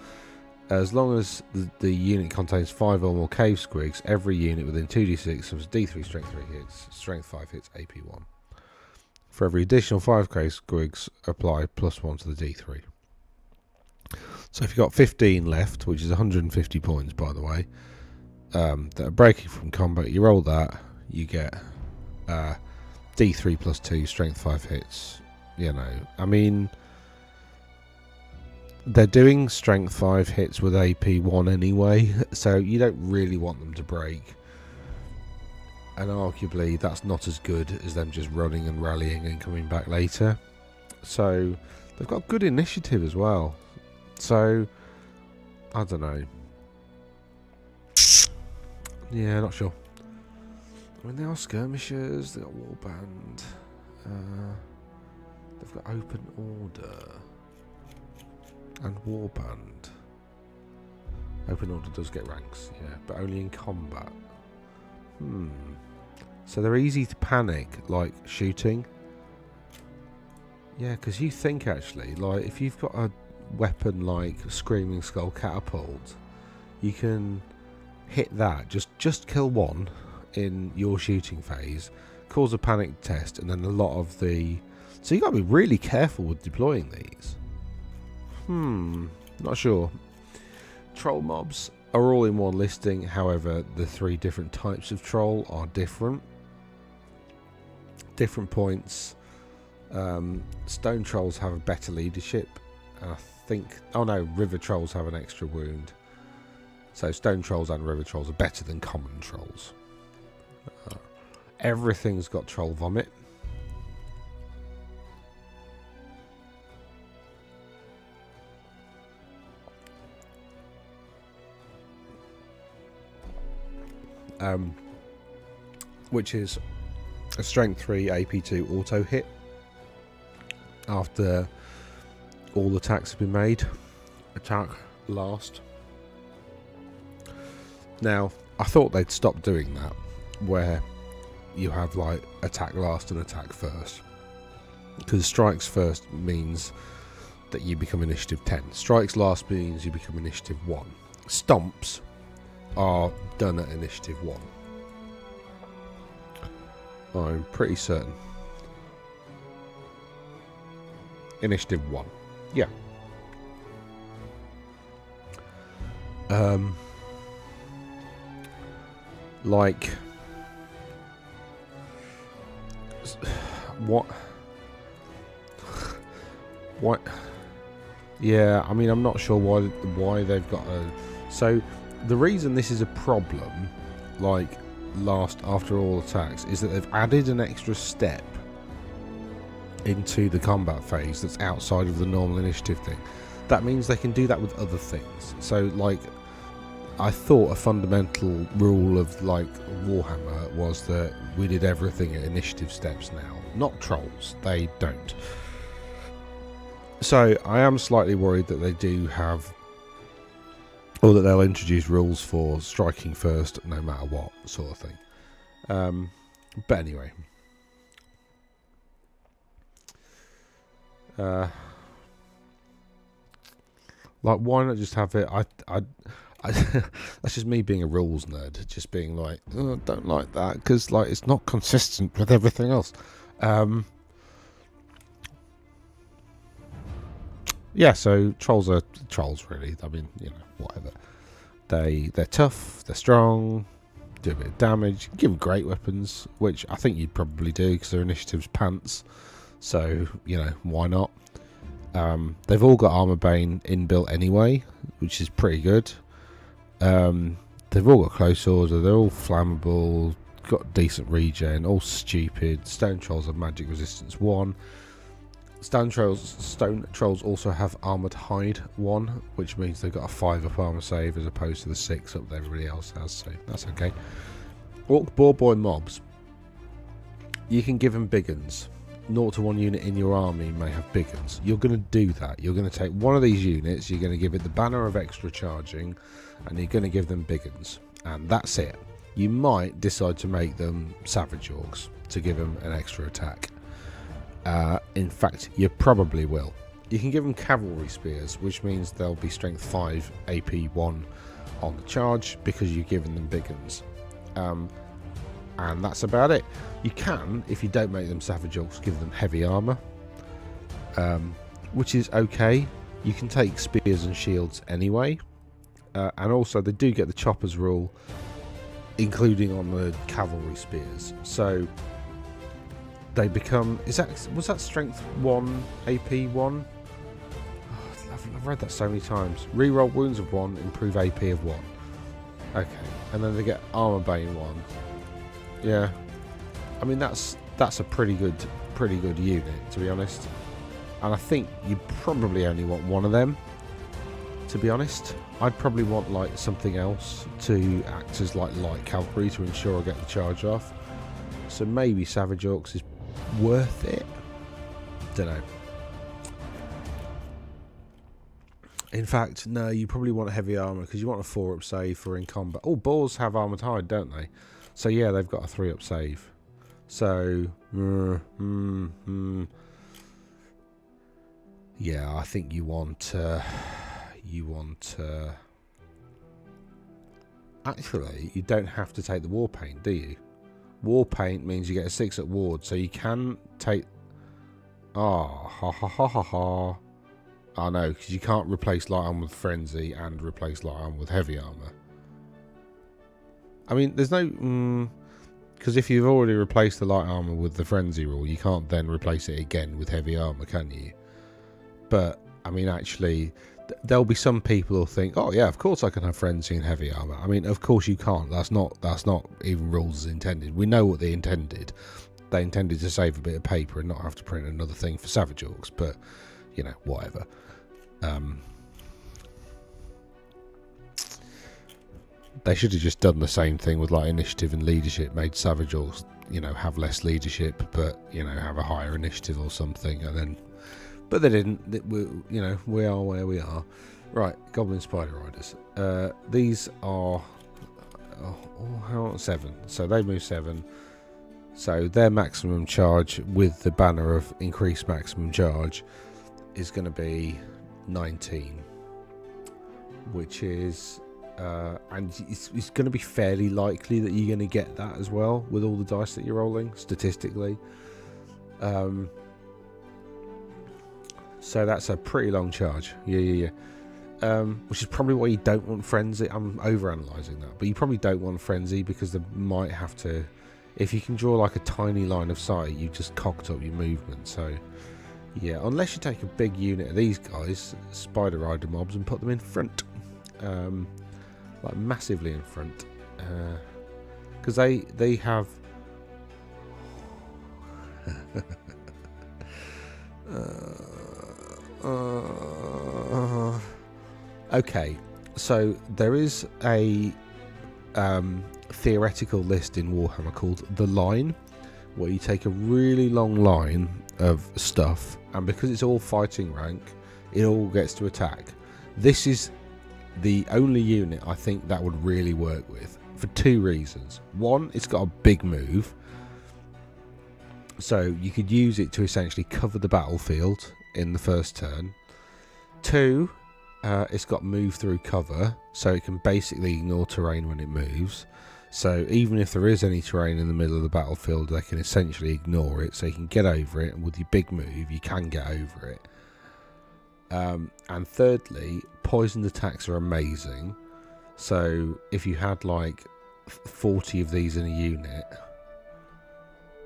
As long as the unit contains 5 or more cave squigs, every unit within 2d6 has D3 strength 3 hits, strength 5 hits, AP 1. For every additional 5 cave squigs, apply +1 to the D3. So if you've got 15 left, which is 150 points by the way, that are breaking from combat, you roll that, you get D3 +2, strength 5 hits. You know, I mean, they're doing strength 5 hits with AP 1 anyway, so you don't really want them to break. And arguably that's not as good as them just running and rallying and coming back later. So they've got good initiative as well. So I don't know. Yeah, not sure. I mean, they are skirmishers, they've got warband, they've got open order and warband. Open order does get ranks, yeah, but only in combat. So they're easy to panic, like shooting. Yeah, because you think actually, like, if you've got a weapon like Screaming Skull Catapult, you can hit that, just kill 1 in your shooting phase, cause a panic test, and then a lot of the... So you got to be really careful with deploying these. Not sure. Troll mobs are all in one listing, however the 3 different types of troll are different. Different points. Stone trolls have a better leadership, and I think... Oh no, river trolls have an extra wound. So stone trolls and river trolls are better than common trolls. Everything's got troll vomit. Which is a strength 3 AP 2 auto hit after all attacks have been made. Attack last. Now, I thought they'd stop doing that, where you have like attack last and attack first, because strikes first means that you become initiative 10. Strikes last means you become initiative 1. Stomps are done at initiative 1. I'm pretty certain. Initiative 1. Yeah. Like... What? What? Yeah, I mean, I'm not sure why they've got a... So, the reason this is a problem, like, after all attacks, is that they've added an extra step into the combat phase that's outside of the normal initiative thing. That means they can do that with other things. So, like, I thought a fundamental rule of, like, Warhammer was that we did everything at initiative steps now. Not trolls, they don't. So I am slightly worried that they do have, or that they'll introduce rules for striking first no matter what sort of thing. But anyway. Like, why not just have it? That's just me being a rules nerd, just being like, oh, I don't like that because like it's not consistent with everything else. Yeah, so trolls are trolls, really. I mean, you know, whatever. They're tough, they're strong, do a bit of damage, give them great weapons, which I think you'd probably do because their initiative's pants. So, you know, why not? They've all got armor bane inbuilt anyway, which is pretty good. They've all got close order, they're all flammable, got decent regen, all stupid. Stone trolls have magic resistance 1. Stone trolls also have armored hide 1, which means they've got a 5 up armor save as opposed to the 6 up that everybody else has, so that's okay. Orc boar boy mobs, you can give them big uns. 0 to 1 unit in your army may have big uns. You're going to do that. You're going to take one of these units, you're going to give it the banner of extra charging, and you're going to give them big uns, and that's it. You might decide to make them savage orcs to give them an extra attack. In fact, you probably will. You can give them cavalry spears, which means they'll be strength 5, AP 1 on the charge because you've given them big uns. And that's about it. You can, if you don't make them savage orcs, give them heavy armor, which is okay. You can take spears and shields anyway, and also they do get the choppers rule, including on the cavalry spears. So they become, was that strength 1, AP 1? Oh, I've read that so many times. Reroll wounds of 1, improve AP of 1. Okay, and then they get armor bane 1. Yeah, I mean that's a pretty good unit, to be honest. And I think you probably only want one of them, to be honest. I'd probably want like something else to act as like light cavalry to ensure I get the charge off. So maybe savage orcs is worth it. Don't know. In fact, no, you probably want heavy armor because you want a 4-up save for in combat. Oh, boars have armored hide, don't they? So yeah, they've got a 3-up save. So yeah, I think you want actually, you don't have to take the war paint, do you? War paint means you get a 6-up ward, so you can take. Oh, I know, because you can't replace light armor with frenzy and replace light armor with heavy armor. I mean, there's no because if you've already replaced the light armor with the frenzy rule, you can't then replace it again with heavy armor, can you? But I mean, actually, there'll be some people who'll think, oh yeah, of course I can have frenzy and heavy armor. I mean, of course you can't. That's not even rules as intended. We know what they intended. They intended to save a bit of paper and not have to print another thing for savage orcs. But you know, whatever. They should have just done the same thing with like initiative and leadership, made savage orcs, you know, have less leadership, but you know, have a higher initiative or something, and then. But they didn't. You know, we are where we are. Right, Goblin Spider Riders. These are 7. So they move 7. So their maximum charge with the banner of increased maximum charge is going to be 19, which is and it's going to be fairly likely that you're going to get that as well with all the dice that you're rolling statistically. So that's a pretty long charge. Yeah. Which is probably why you don't want frenzy. I'm overanalyzing that, but you probably don't want frenzy because they might have to. If you can draw like a tiny line of sight, you've just cocked up your movement. So yeah, unless you take a big unit of these guys, Spider Rider mobs, and put them in front, like massively in front, because they have. Okay, so there is a theoretical list in Warhammer called The Line, where you take a really long line of stuff, and because it's all fighting rank, it all gets to attack. This is the only unit I think that would really work with, for two reasons. One, it's got a big move, so you could use it to essentially cover the battlefield in the first turn. Two, it's got move through cover, so it can basically ignore terrain when it moves. So even if there is any terrain in the middle of the battlefield, they can essentially ignore it, so you can get over it, and with your big move you can get over it. And thirdly, poisoned attacks are amazing. So if you had like 40 of these in a unit,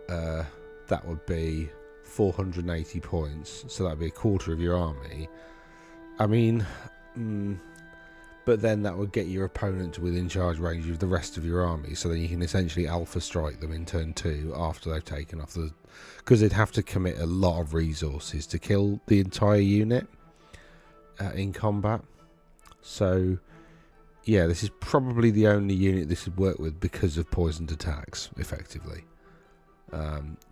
that would be 480 points, so that would be a quarter of your army. I mean, but then that would get your opponent to within charge range of the rest of your army, so then you can essentially alpha strike them in turn 2 after they've taken off the... because they'd have to commit a lot of resources to kill the entire unit in combat. So yeah, this is probably the only unit this would work with because of poisoned attacks, effectively.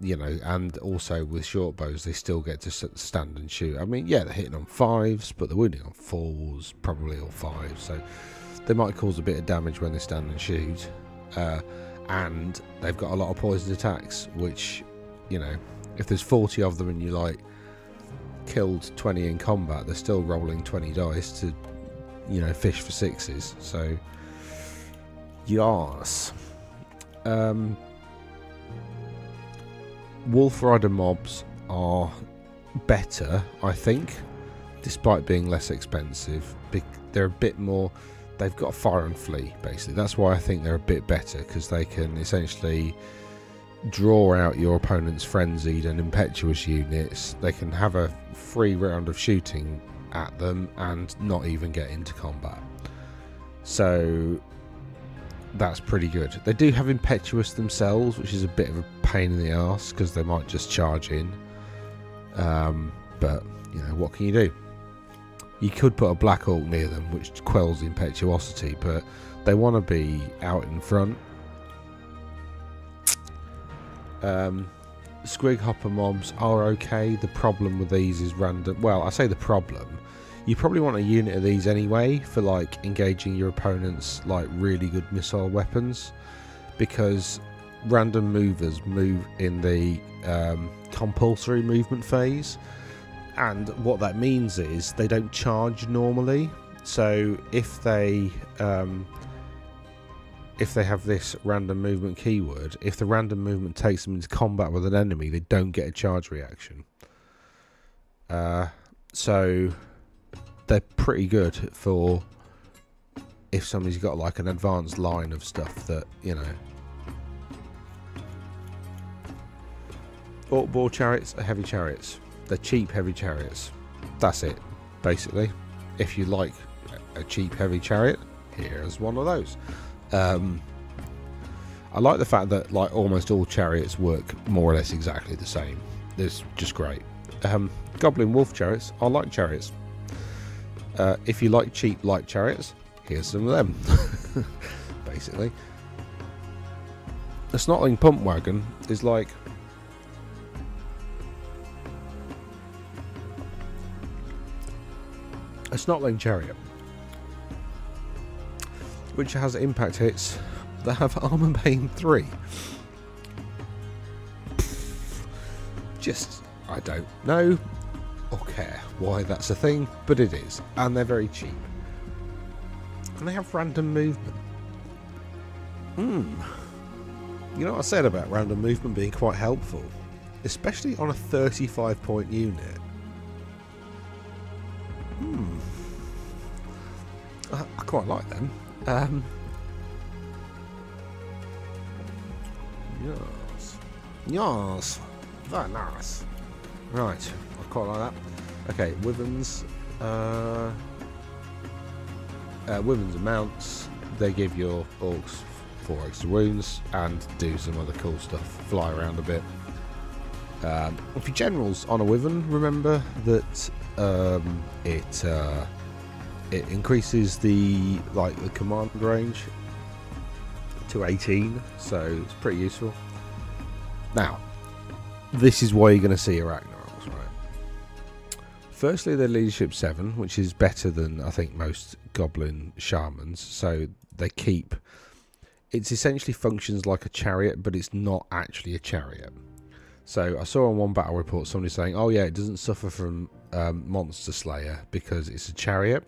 You know, and also with short bows, they still get to stand and shoot. I mean, yeah, they're hitting on 5s, but they're wounding on 4s, probably all 5s, so they might cause a bit of damage when they stand and shoot. And they've got a lot of poisoned attacks, which, you know, if there's 40 of them and you like killed 20 in combat, they're still rolling 20 dice to, you know, fish for 6s. So yes. Wolf Rider mobs are better, I think, despite being less expensive. They're a bit more... they've got fire and flee, basically. That's why I think they're a bit better, because they can essentially draw out your opponent's frenzied and impetuous units. They can have a free round of shooting at them and not even get into combat. So that's pretty good. They do have impetuous themselves, which is a bit of a pain in the arse, because they might just charge in. But, you know, what can you do? You could put a Black Orc near them, which quells the impetuosity, but they want to be out in front. Squig Hopper mobs are okay. The problem with these is random... well, I say the problem. You probably want a unit of these anyway for like engaging your opponent's like really good missile weapons, because random movers move in the compulsory movement phase, and what that means is they don't charge normally. So if they have this random movement keyword, if the random movement takes them into combat with an enemy, they don't get a charge reaction. So they're pretty good for if somebody's got like an advanced line of stuff that, you know. Orc Boar chariots are heavy chariots. They're cheap heavy chariots. That's it, basically. If you like a cheap heavy chariot, here's one of those. I like the fact that like almost all chariots work more or less exactly the same. It's just great. Goblin wolf chariots are light chariots. If you like cheap light chariots, here's some of them. Basically, a Snotling pump wagon is like a Snotling chariot, which has impact hits that have armor bane 3. Just, I don't know or care why that's a thing, but it is, and they're very cheap, and they have random movement. You know what I said about random movement being quite helpful, especially on a 35-point unit. I quite like them. Yes, very nice. Right, I quite like that. Okay, Wyverns. Wyverns and mounts. They give your orcs 4 extra wounds and do some other cool stuff. Fly around a bit. If your general's on a Wyvern, remember that it increases the command range to 18, so it's pretty useful. Now, this is why you're going to see a Ragnarok's, right? Firstly, they're leadership 7, which is better than, I think, most Goblin shamans. So they keep... It's essentially functions like a chariot, but it's not actually a chariot. So I saw on one battle report somebody saying, oh yeah, it doesn't suffer from Monster Slayer because it's a chariot.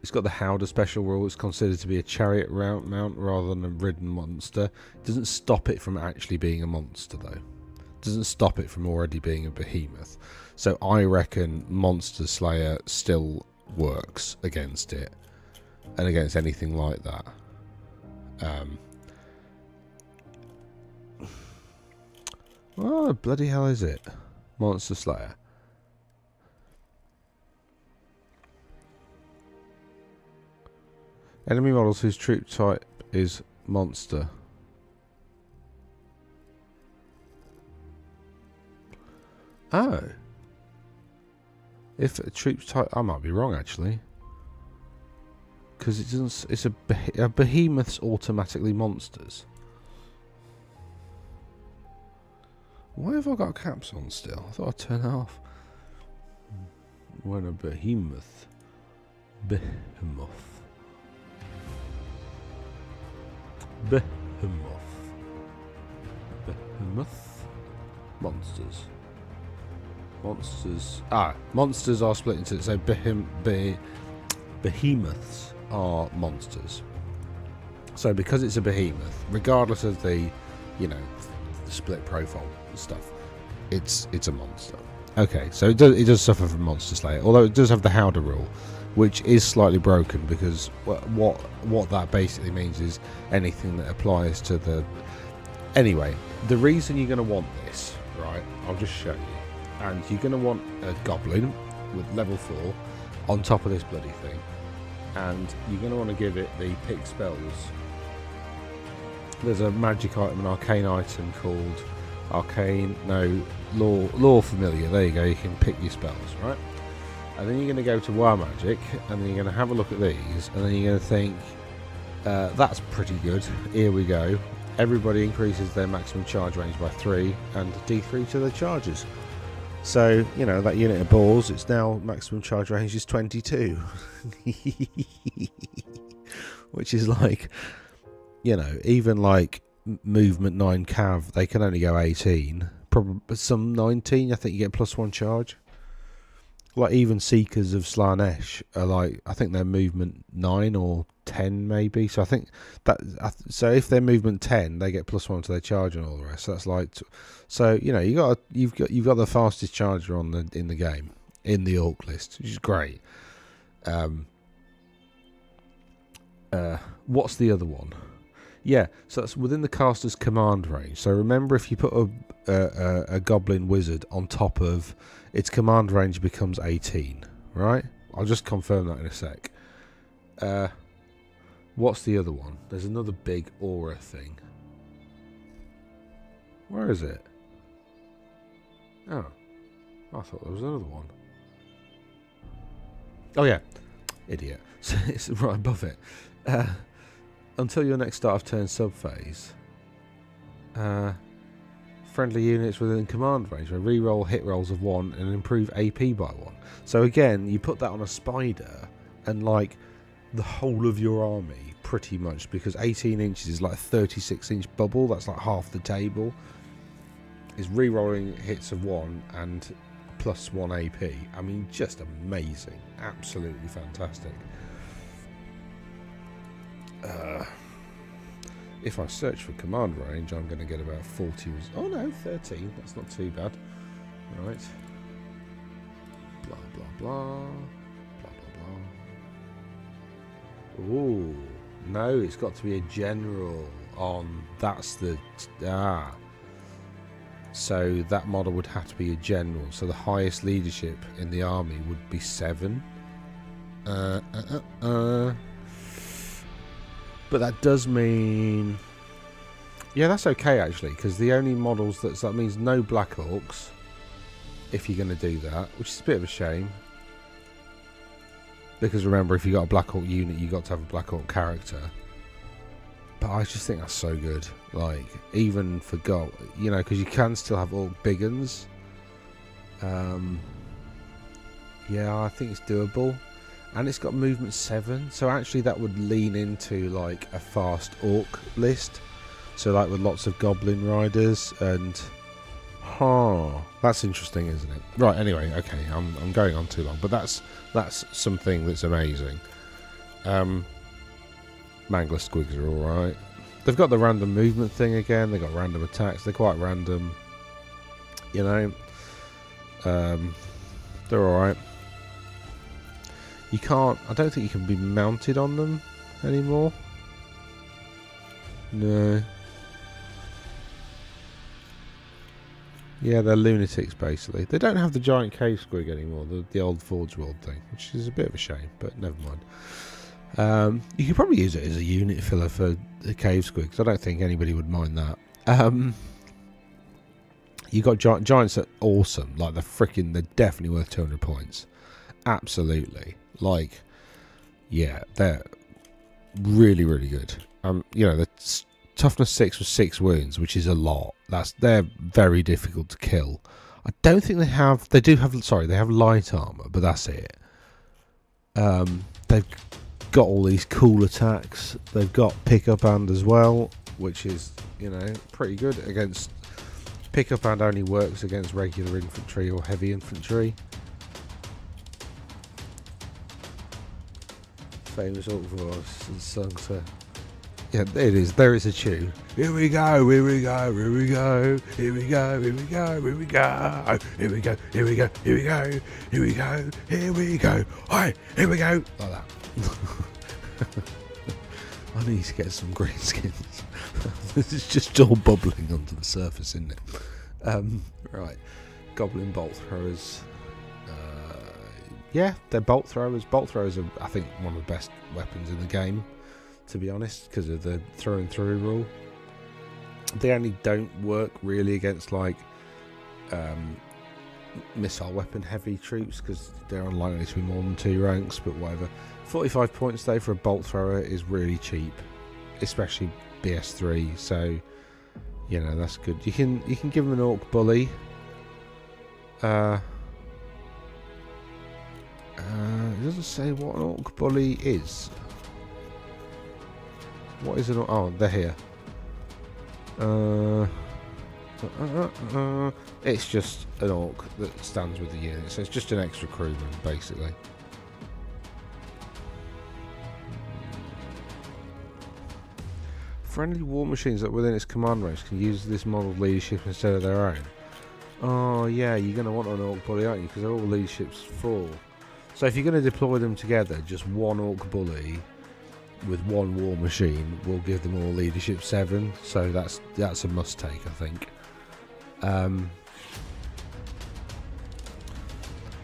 It's got the Howder special rule. It's considered to be a chariot mount rather than a ridden monster. It doesn't stop it from actually being a monster, though. It doesn't stop it from already being a behemoth. So I reckon Monster Slayer still works against it and against anything like that. Oh, bloody hell is it? Monster Slayer. Enemy models whose troop type is monster. Oh. If a troop type... I might be wrong, actually. Because it doesn't... It's a behemoth's automatically monsters. Why have I got caps on still? I thought I'd turn it off. When a behemoth. Behemoth. Monsters. Monsters are split into... So behemoths are monsters. So because it's a behemoth, regardless of the, you know, the split profile stuff, it's a monster. Okay, so it does suffer from Monster Slayer, although it does have the Howder rule, which is slightly broken because what that basically means is anything that applies to the... Anyway, the reason you're going to want this, right, I'll just show you. And you're going to want a Goblin with level 4 on top of this bloody thing. And you're going to want to give it the pick spells. There's a magic item, an arcane item called Lore Familiar. There you go, you can pick your spells, right? And then you're going to go to War Magic, and then you're going to have a look at these, and then you're going to think, that's pretty good, here we go. Everybody increases their maximum charge range by 3, and D3 to their charges. So, you know, that unit of balls, it's now maximum charge range is 22. Which is like, you know, even like movement 9 cav, they can only go 18. Probably some 19, I think you get +1 charge. Like even Seekers of Slanesh are like, I think they're movement 9 or 10 maybe. So I think that, so if they're movement 10, they get +1 to their charge and all the rest. So that's like, so you know, you've got the fastest charger in the game in the Orc list, which is great. What's the other one? Yeah, so that's within the caster's command range. So remember, if you put a Goblin Wizard on top of its command range, becomes 18, right? I'll just confirm that in a sec. What's the other one? There's another big aura thing. Where is it? Oh, I thought there was another one. Oh yeah, idiot. So it's right above it. Until your next start of turn subphase, friendly units within command range will reroll hit rolls of 1 and improve AP by 1. So again, you put that on a spider, and like the whole of your army, pretty much, because 18 inches is like a 36-inch bubble. That's like half the table. Is rerolling hits of 1 and +1 AP. I mean, just amazing, absolutely fantastic. If I search for command range, I'm going to get about 40. Oh no, 13. That's not too bad. Right. Blah blah blah. Blah blah blah. Ooh, no, it's got to be a general on. That's the So that model would have to be a general. So the highest leadership in the army would be 7. But that does mean, yeah, that's okay actually, because the only models that means no Black Orcs if you're going to do that, which is a bit of a shame, because remember, if you got a Black Orc unit, you got to have a Black Orc character. But I just think that's so good. Like, even for gold, you know, because you can still have all big uns. Yeah, I think it's doable. And it's got movement 7, so actually that would lean into like a fast orc list. So like with lots of goblin riders and... that's interesting, isn't it? Right, anyway, okay, I'm going on too long, but that's something that's amazing. Mangler squigs are alright. They've got the random movement thing again, they've got random attacks, they're quite random. You know, they're alright. You can't, I don't think you can be mounted on them anymore. No. Yeah, they're lunatics basically. They don't have the giant cave squig anymore, the old Forge World thing, which is a bit of a shame, but never mind. You could probably use it as a unit filler for the cave squigs. I don't think anybody would mind that. You got giants are awesome. Like they're definitely worth 200 points. Absolutely. Like, yeah, they're really, really good. You know, the toughness 6 with 6 wounds, which is a lot. They're very difficult to kill. I don't think they have. They have light armor, but that's it. They've got all these cool attacks. They've got pickup hand as well, which is, you know, pretty good against. Pickup hand only works against regular infantry or heavy infantry. Famous orc voice and sung to. Yeah, it is. There is a tune. Here we go, here we go, here we go, here we go, here we go, here we go, here we go, here we go, here we go, here we go, here we go, hi, here we go, like that. I need to get some green skins. This is just all bubbling onto the surface, isn't it? Right, Goblin bolt throwers. Yeah, they're bolt throwers. Bolt throwers are, I think, one of the best weapons in the game, to be honest, because of the throw and through rule. They only don't work really against like missile weapon heavy troops because they're unlikely to be more than 2 ranks, but whatever. 45 points though for a bolt thrower is really cheap, especially BS3, so you know that's good. You can give them an orc bully. It doesn't say what an orc bully is. What is an orc? Oh, they're here. It's just an orc that stands with the unit, so it's just an extra crewman, basically. Friendly war machines that within its command range can use this model's leadership instead of their own. Oh yeah, you're going to want an orc bully, aren't you? Because they're all leaderships 4. So if you're going to deploy them together, just one orc bully with one war machine will give them all leadership 7. So that's a must take, I think.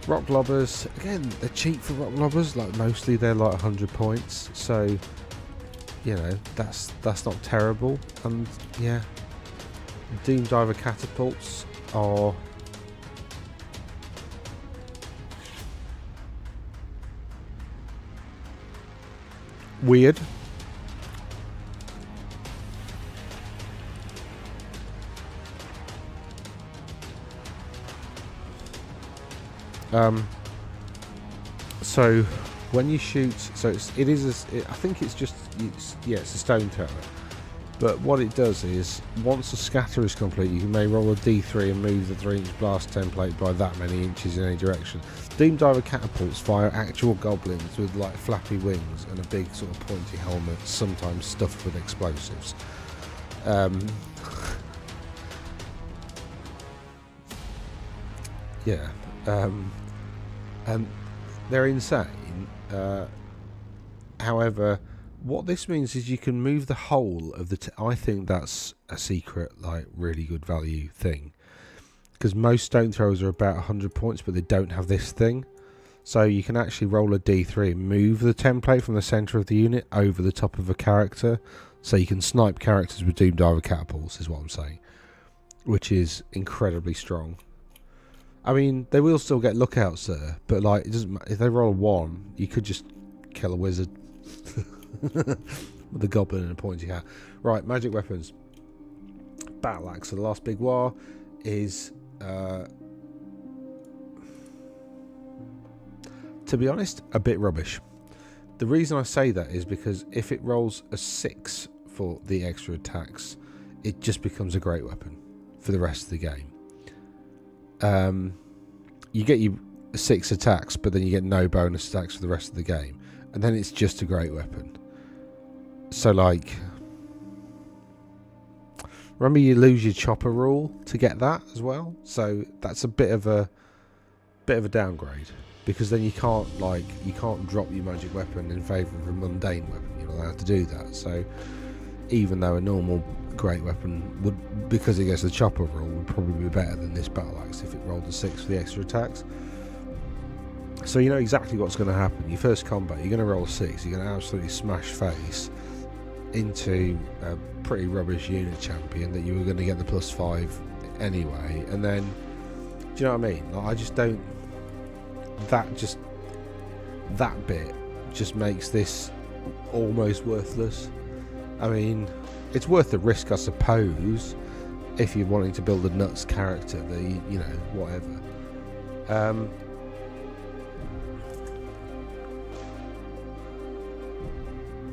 Rock lobbers, again, they're cheap for rock lobbers. Like mostly they're like 100 points. So you know that's not terrible. And yeah, Doom Diver catapults are weird. So when you shoot, so I think it's a stone turret. But what it does is, once a scatter is complete, you may roll a d3 and move the 3-inch blast template by that many inches in any direction. Doom Diver catapults fire actual goblins with like flappy wings and a big sort of pointy helmet, sometimes stuffed with explosives. Yeah, and they're insane. However, what this means is you can move the whole of the... I think that's a secret, like, really good value thing. Because most stone throwers are about 100 points, but they don't have this thing. So you can actually roll a d3 and move the template from the centre of the unit over the top of a character. So you can snipe characters with Doom Diver catapults, is what I'm saying. Which is incredibly strong. I mean, they will still get lookouts there, but, like, it doesn't matter. If they roll a 1, you could just kill a wizard. with the goblin and a pointy hat. Right, magic weapons. Battle axe. So the last big war is, to be honest, a bit rubbish. The reason I say that is because if it rolls a 6 for the extra attacks, it just becomes a great weapon for the rest of the game. You get your 6 attacks, but then you get no bonus attacks for the rest of the game, and then it's just a great weapon. So, like, remember you lose your chopper rule to get that as well, so that's a bit of a downgrade, because then you can't drop your magic weapon in favour of a mundane weapon. You're not allowed to do that. So even though a normal great weapon would, because it gets the chopper rule, would probably be better than this battle axe if it rolled a 6 for the extra attacks. So you know exactly what's going to happen. Your first combat, you're going to roll a 6. You're going to absolutely smash face into a pretty rubbish unit champion that you were going to get the +5 anyway. And then, do you know what I mean? Like, I just don't. That bit just makes this almost worthless. I mean, it's worth the risk, I suppose, if you're wanting to build a nuts character, you know, whatever.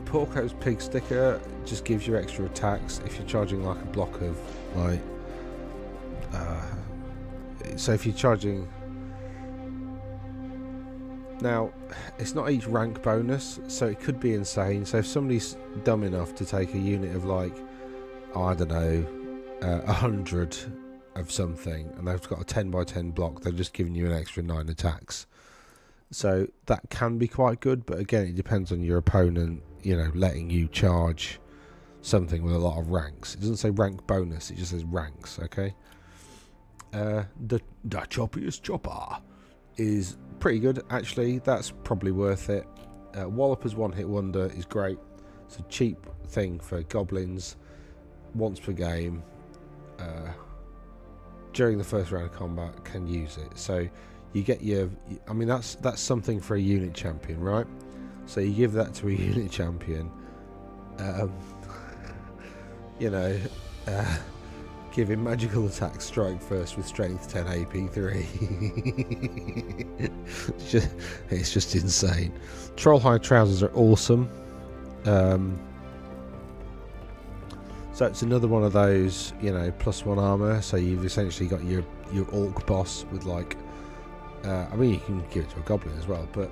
Porco's pig sticker just gives you extra attacks if you're charging like a block of, like, so if you're charging. Now, it's not each rank bonus, so it could be insane. So if somebody's dumb enough to take a unit of, like, oh, I don't know, 100 of something, and they've got a 10x10 block, they're just giving you an extra 9 attacks. So that can be quite good, but again, it depends on your opponent, you know, letting you charge something with a lot of ranks. It doesn't say rank bonus, it just says ranks, okay? The choppiest chopper is pretty good, actually. That's probably worth it. Walloper's one-hit wonder is great. It's a cheap thing for goblins, once per game. During the first round of combat, can use it. So you get your, I mean, that's something for a unit champion, right? So you give that to a unit champion. You know, give him magical attack, strike first with strength 10, AP 3. It's just insane. Troll hide trousers are awesome. So it's another one of those, you know, +1 armor. So you've essentially got your orc boss with, like, I mean, you can give it to a goblin as well, but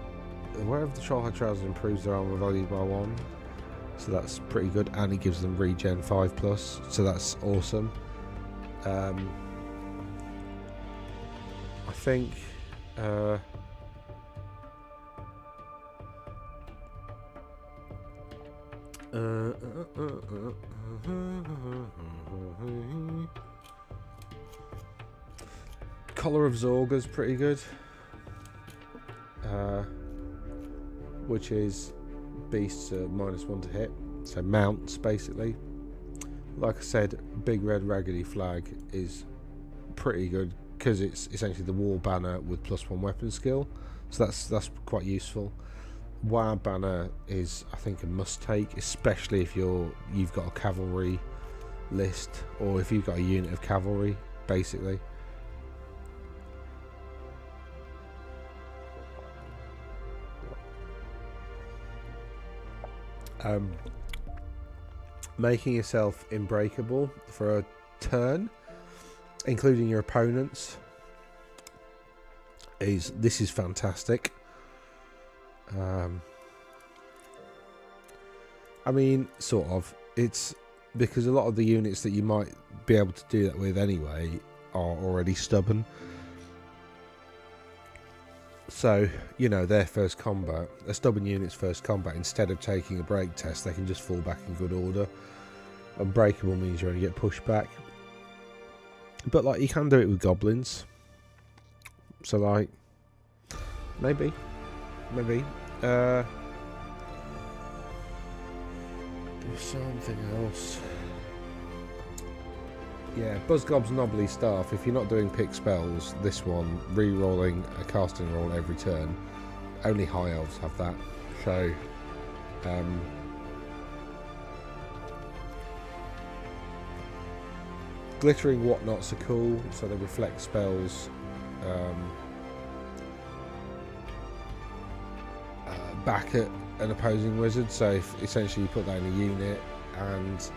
wherever the troll hide trousers improves their armor value by 1, so that's pretty good, and it gives them regen 5+, so that's awesome. I think Collar of Zorga's pretty good, which is beasts are -1 to hit, so mounts basically. Like I said, Big Red Raggedy Flag is pretty good because it's essentially the war banner with +1 weapon skill, so that's quite useful. War banner is, I think, a must take, especially if you've got a cavalry list, or if you've got a unit of cavalry, basically. Making yourself unbreakable for a turn, including your opponents, is fantastic. I mean, sort of. It's because a lot of the units that you might be able to do that with anyway are already stubborn. So, you know, their first combat, a stubborn unit's first combat, instead of taking a break test, they can just fall back in good order. Unbreakable means you only get pushed back. But, like, you can do it with goblins. So, like, maybe. There's something else. Yeah, Buzzgob's Knobbly Staff. If you're not doing pick spells, this one, re-rolling a casting roll every turn. Only high elves have that. So, glittering whatnots are cool, so they reflect spells back at an opposing wizard. So if essentially you put that in a unit and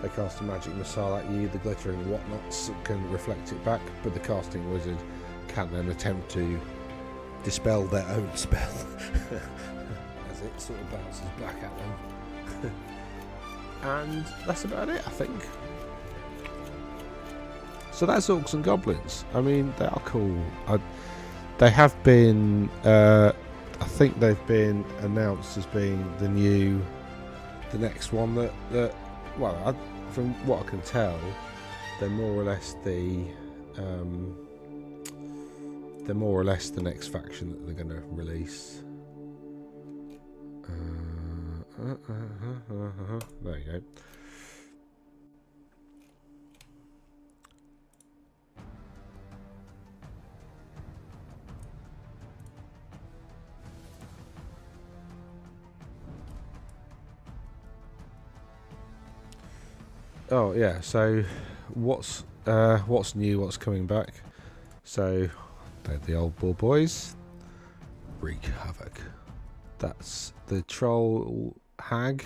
they cast a magic missile at you, the glittering whatnots can reflect it back, but the casting wizard can then attempt to dispel their own spell as it sort of bounces back at them. And that's about it, I think. So that's Orcs and Goblins. I mean, they are cool. They have been, I think they've been announced as being the next one that well, from what I can tell, they're more or less the next faction that they're going to release. There you go. Oh yeah, so what's new, what's coming back? So they're the old ball boys. Wreak havoc. That's the troll hag.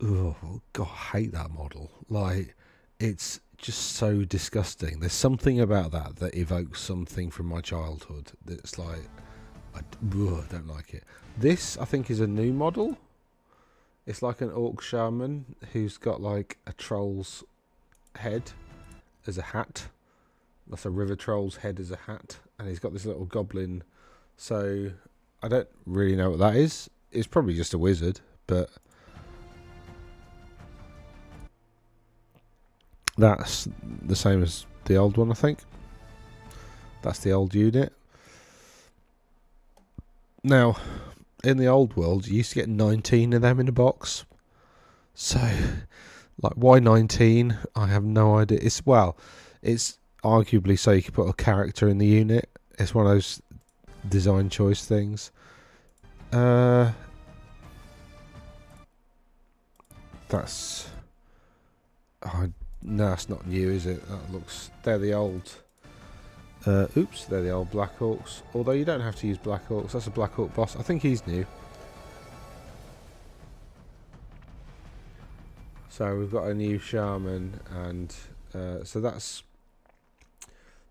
Oh god, I hate that model. Like, it's just so disgusting. There's something about that evokes something from my childhood. That's like, I don't like it. This, I think, is a new model. It's like an orc shaman who's got like a troll's head as a hat. That's a river troll's head as a hat, and he's got this little goblin. So I don't really know what that is. It's probably just a wizard, but that's the same as the old one, I think. That's the old unit. Now, in the old world, you used to get 19 of them in a box. So, like, why 19? I have no idea. It's arguably so you could put a character in the unit. It's one of those design choice things. That's no, it's not new, is it? That looks. They're the old. Oops, they're the old Black Orcs. Although you don't have to use Black Orcs. That's a Black Orc boss. I think he's new. So we've got a new shaman, and so that's,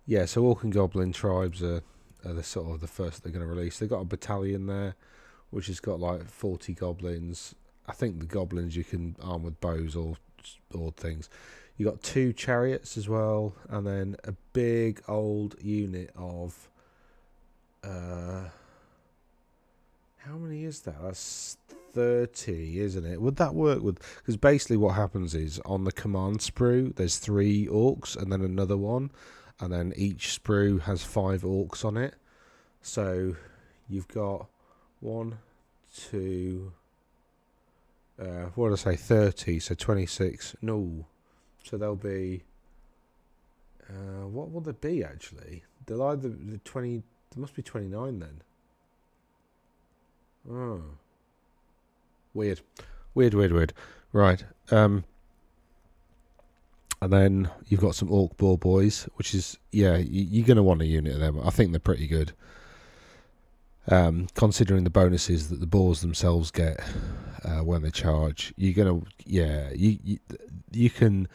yeah. So Orc and Goblin tribes are the sort of the first they're going to release. They've got a battalion there, which has got like 40 goblins. I think the goblins you can arm with bows or things. You got 2 chariots as well, and then a big old unit of how many is that? That's 30, isn't it? Would that work with? Because basically what happens is on the command sprue there's 3 orcs and then another one, and then each sprue has 5 orcs on it. So you've got 1, 2. What did I say? 30. So 26. No. So they'll be. What will they be actually? They'll either the 20. There must be 29 then. Oh. Weird. Right. And then you've got some orc ball boys, which is, yeah, you're going to want a unit of them. I think they're pretty good. Considering the bonuses that the boars themselves get when they charge, you're gonna, yeah, you can,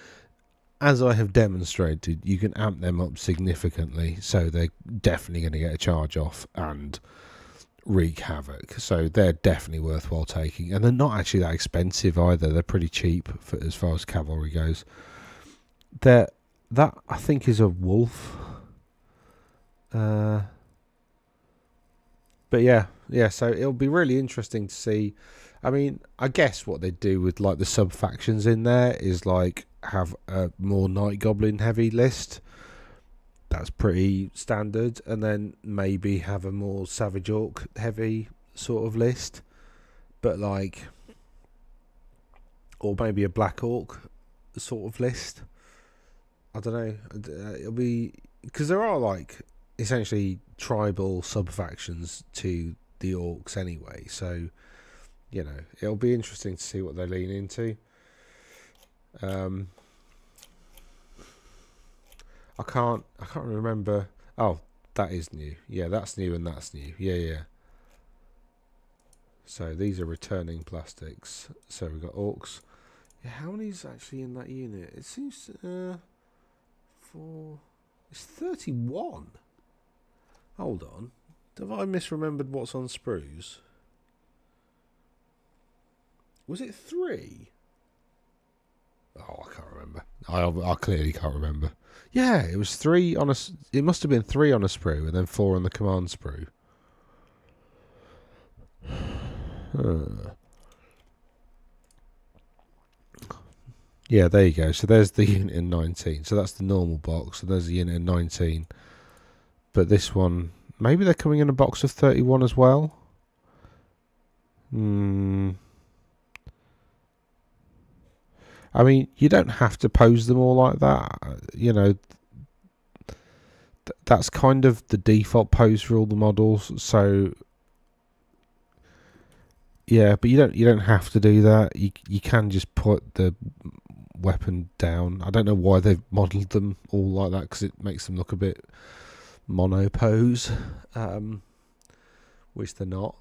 as I have demonstrated, you can amp them up significantly, so they're definitely going to get a charge off and wreak havoc. So they're definitely worthwhile taking, and they're not actually that expensive either. They're pretty cheap for, as far as cavalry goes. That I think is a wolf. But yeah, so it'll be really interesting to see. I mean, I guess what they do with like the sub factions in there is like have a more Night Goblin heavy list. That's pretty standard, and then maybe have a more Savage Orc heavy sort of list, but like, or maybe a Black Orc sort of list. I don't know. It'll be, because there are like essentially tribal sub factions to the orcs anyway, so you know, it'll be interesting to see what they lean into. I can't remember. Oh, that is new. Yeah, that's new and that's new. Yeah, yeah. So these are returning plastics. So we've got orcs. Yeah, how many's actually in that unit? It seems it's 31. Hold on. Have I misremembered what's on sprues? Was it 3? Oh, I can't remember. I clearly can't remember. Yeah, it was 3 on a... It must have been 3 on a sprue and then 4 on the command sprue. Yeah, there you go. So there's the unit in 19. So that's the normal box. So there's the unit in 19. But this one... Maybe they're coming in a box of 31 as well? I mean, you don't have to pose them all like that. You know, that's kind of the default pose for all the models. So, yeah, but you don't have to do that. You can just put the weapon down. I don't know why they've modelled them all like that, because it makes them look a bit mono pose, which they're not.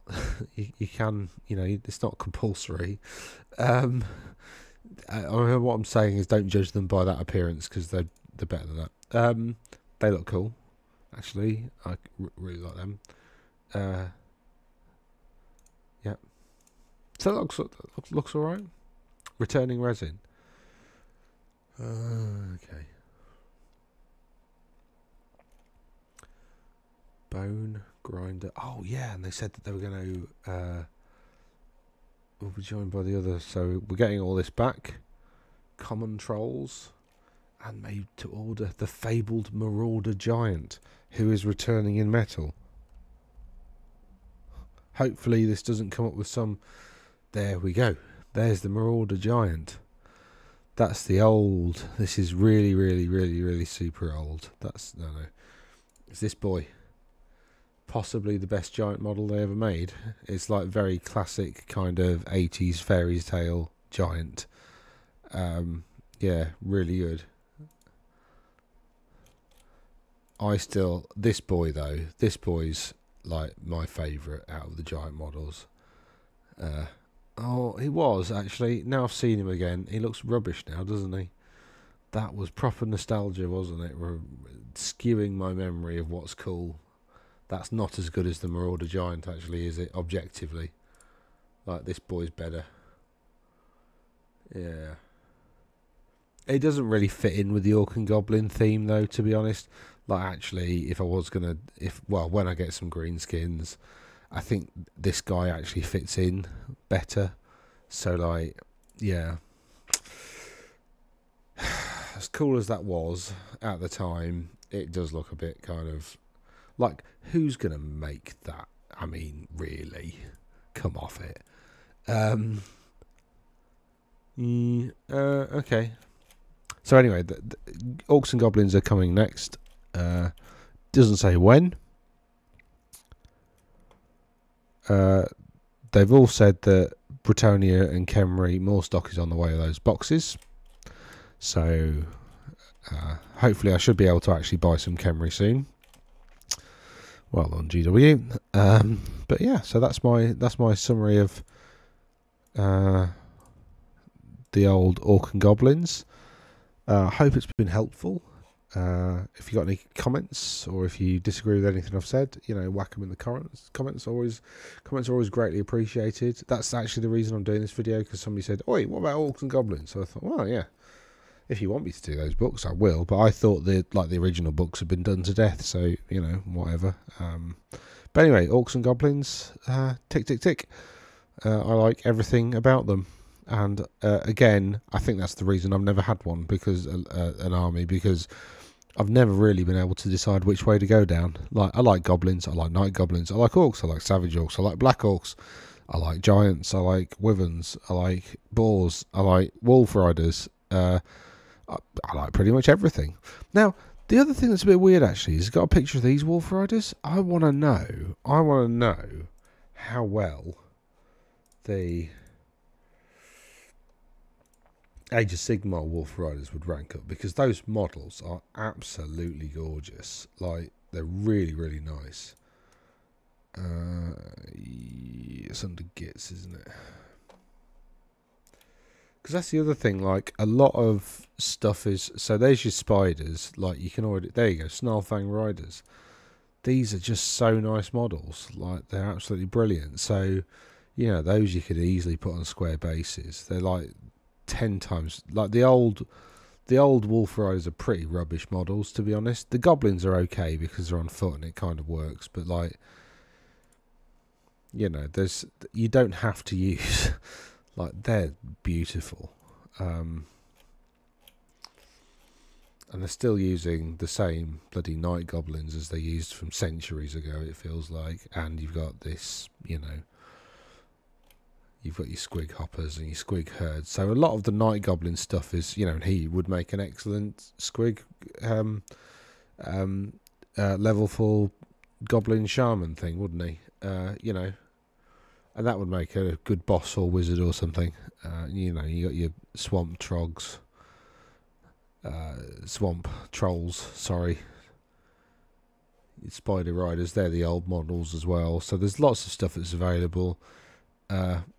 you can, you know, it's not compulsory. What I'm saying is, don't judge them by that appearance, because they're better than that. They look cool, actually. I really like them. Yeah. So that looks all right. Returning resin. Okay. Bone grinder. Oh yeah, and they said that they were going to. We'll be joined by the others, so we're getting all this back. Common trolls, and made to order the fabled marauder giant, who is returning in metal. Hopefully this doesn't come up with some... There we go. There's the marauder giant. That's the old... This is really, really, really, really super old. That's... No. It's this boy. Possibly the best giant model they ever made. It's like very classic kind of 80s fairy tale giant. Yeah, really good. This boy though, this boy's like my favourite out of the giant models. Oh, he was actually. Now I've seen him again, he looks rubbish now, doesn't he? That was proper nostalgia, wasn't it? We're skewing my memory of what's cool. That's not as good as the Marauder Giant, actually, is it? Objectively. Like, this boy's better. Yeah. It doesn't really fit in with the Orc and Goblin theme, though, to be honest. Like, actually, if I was going to... when I get some green skins, I think this guy actually fits in better. So, like, yeah. As cool as that was at the time, it does look a bit kind of... Like, who's going to make that? I mean, really? Come off it. Okay. So anyway, the Orcs and Goblins are coming next. Doesn't say when. They've all said that Britannia and Khemri, more stock is on the way of those boxes. So, hopefully I should be able to actually buy some Khemri soon. Well done, GW. But yeah, so that's my summary of the old Orc and Goblins. I hope it's been helpful. If you got any comments, or if you disagree with anything I've said, you know, whack them in the comments. Comments are always greatly appreciated. That's actually the reason I'm doing this video, because somebody said, "Oi, what about Orcs and Goblins?" So I thought, well, yeah, if you want me to do those books, I will. But I thought the original books had been done to death, so you know, whatever. But anyway, Orcs and Goblins, tick tick tick. I like everything about them. And again, I think that's the reason I've never had one, because an army, because I've never really been able to decide which way to go down. Like, I like goblins, I like night goblins, I like orcs, I like savage orcs, I like black orcs, I like giants, I like wyverns, I like boars, I like wolf riders. I like pretty much everything. Now, the other thing that's a bit weird actually is it's got a picture of these wolf riders. I want to know how well the Age of Sigmar Wolf Riders would rank up because those models are absolutely gorgeous. Like, they're really, really nice. It's under Gits, isn't it? Because that's the other thing, like, a lot of stuff is... So there's your spiders, like, you can already... There you go, Snarlfang Riders. These are just so nice models. Like, they're absolutely brilliant. So, you know, those you could easily put on square bases. They're, like, 10 times... Like, the old Wolf Riders are pretty rubbish models, to be honest. The Goblins are okay because they're on foot and it kind of works. But, like, you know, you don't have to use... Like, they're beautiful. And they're still using the same bloody night goblins as they used from centuries ago, it feels like. And you've got this, you know, you've got your squig hoppers and your squig herds. So a lot of the night goblin stuff is, you know, and he would make an excellent squig level 4 goblin shaman thing, wouldn't he? You know. And that would make a good boss or wizard or something. You know, you got your swamp trogs. Swamp trolls, sorry. Your spider riders, they're the old models as well. So there's lots of stuff that's available.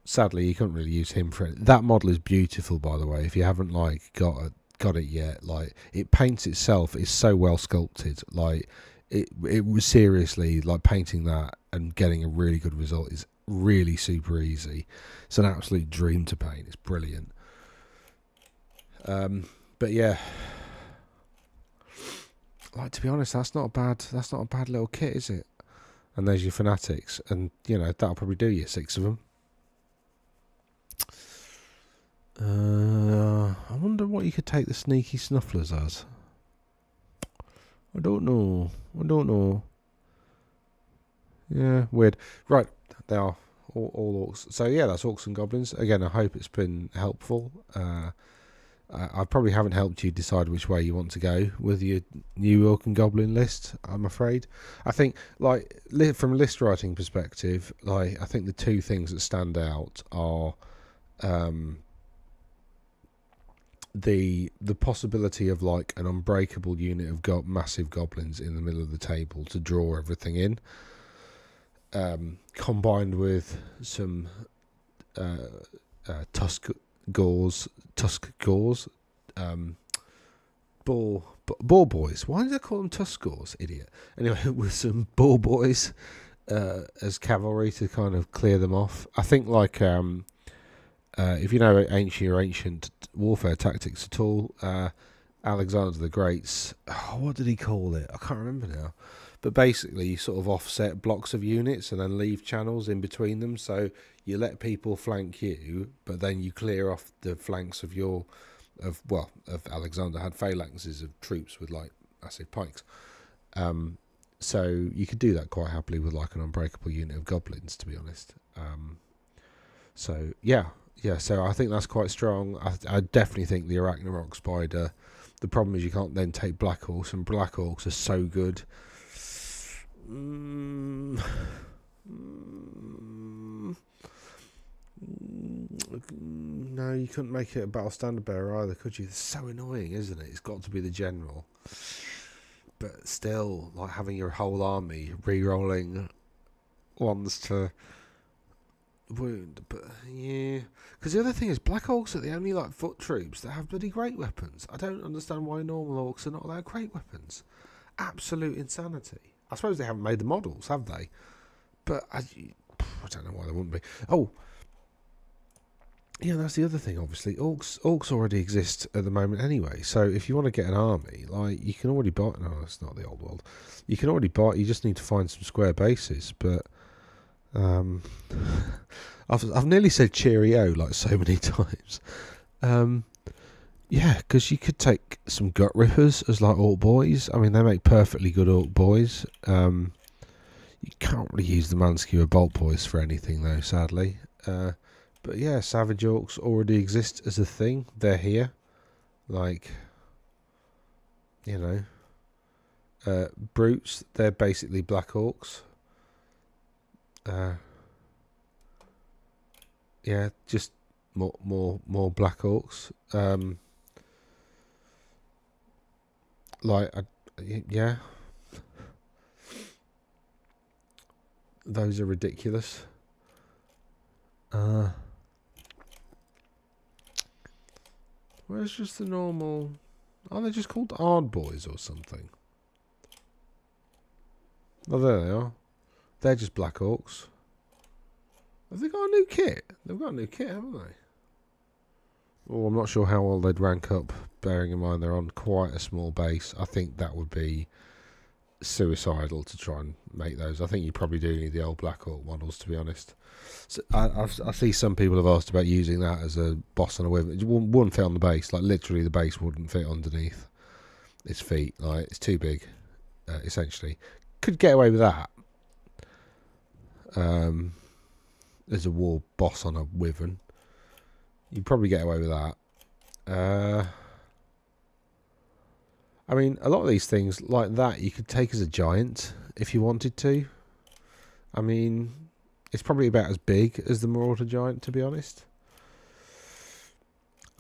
Sadly, you couldn't really use him for it. That model is beautiful, by the way. If you haven't, like, got it yet. Like, it paints itself. It's so well sculpted. Like, it was seriously, like, painting that and getting a really good result is really super easy. It's an absolute dream to paint. It's brilliant. But yeah, like, to be honest, that's not a bad little kit, is it? And there's your fanatics, and you know that'll probably do you 6 of them. I wonder what you could take the sneaky snufflers as. I don't know. Yeah, weird. Right, they are all orcs. So yeah, that's Orcs and Goblins. Again, I hope it's been helpful. I probably haven't helped you decide which way you want to go with your new Orc and Goblin list, I'm afraid. I think, like, from a list writing perspective, like, I think the two things that stand out are the possibility of, like, an unbreakable unit of massive goblins in the middle of the table to draw everything in, combined with some tusk gores, boar boys. Why did I call them tusk gores? Idiot. Anyway, with some boar boys as cavalry to kind of clear them off. I think, like, if you know ancient warfare tactics at all, Alexander the Great's, what did he call it? I can't remember now. But basically, you sort of offset blocks of units and then leave channels in between them. So you let people flank you, but then you clear off the flanks of Alexander had phalanxes of troops with, like, massive pikes. So you could do that quite happily with, like, an unbreakable unit of goblins, to be honest. So yeah. So I think that's quite strong. I definitely think the Arachnarok Spider. The problem is you can't then take Black Orcs, and Black Orcs are so good. No, you couldn't make it a battle standard bearer either, could you? It's so annoying, isn't it? It's got to be the general. But still, like, having your whole army re-rolling ones to wound. But yeah, because the other thing is, Black Orcs are the only, like, foot troops that have bloody great weapons. I don't understand why normal orcs are not allowed great weapons. Absolute insanity. I suppose they haven't made the models, have they? But I don't know why they wouldn't be. Oh, yeah, that's the other thing, obviously. Orcs already exist at the moment anyway. So if you want to get an army, like, you can already buy... No, it's not the old world. You can already buy... You just need to find some square bases. But I've nearly said cheerio, like, so many times. Yeah, because you could take some gut rippers as, like, orc boys. I mean, they make perfectly good orc boys. You can't really use the Manskewer bolt boys for anything, though, sadly. But yeah, Savage Orcs already exist as a thing. They're here. Like, you know. Brutes, they're basically Black Orcs. Yeah, just more Black Orcs. Yeah, those are ridiculous. Where's just the normal? Are they just called Ard Boys or something? Oh, there they are. They're just Black Orcs. Have they got a new kit? They've got a new kit, haven't they? Oh, I'm not sure how well they'd rank up, bearing in mind they're on quite a small base. I think that would be suicidal to try and make those. I think you probably do need the old Black Orc models, to be honest. So I see some people have asked about using that as a boss on a wyvern. It wouldn't fit on the base. Like, literally, the base wouldn't fit underneath its feet. Like, it's too big, essentially. Could get away with that. As a war boss on a wyvern. You'd probably get away with that. I mean, a lot of these things like that you could take as a giant if you wanted to. I mean, it's probably about as big as the Marauder Giant, to be honest.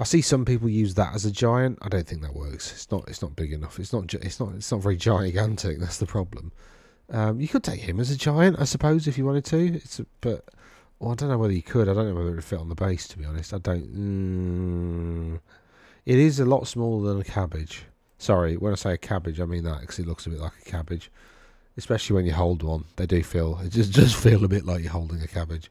I see some people use that as a giant. I don't think that works. It's not big enough. It's not very gigantic. That's the problem. You could take him as a giant, I suppose, if you wanted to. Well, I don't know whether you could. I don't know whether it would fit on the base, to be honest. I don't... It is a lot smaller than a cabbage. Sorry, when I say a cabbage, I mean that, because it looks a bit like a cabbage. Especially when you hold one. They do feel... It just does feel a bit like you're holding a cabbage.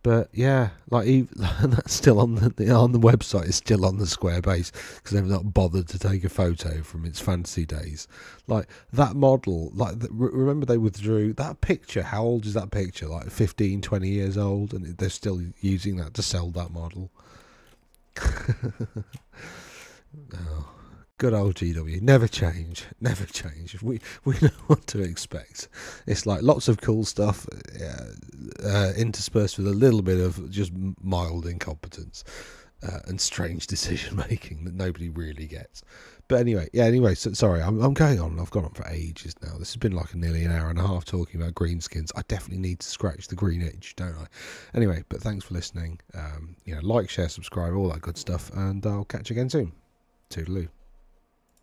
But, yeah, like, that's still on the website. It's still on the square base, because they've not bothered to take a photo from its fancy days. Like, that model, like, remember they withdrew that picture. How old is that picture? Like 15, 20 years old, and they're still using that to sell that model. Oh, good old GW. Never change. Never change. We know what to expect. It's like lots of cool stuff, interspersed with a little bit of just mild incompetence and strange decision making that nobody really gets. But anyway, so, sorry, I'm going on. I've gone on for ages now. This has been like nearly an hour and a half talking about greenskins. I definitely need to scratch the green itch, don't I? Anyway, but thanks for listening. Like, share, subscribe, all that good stuff, and I'll catch you again soon. Toodaloo.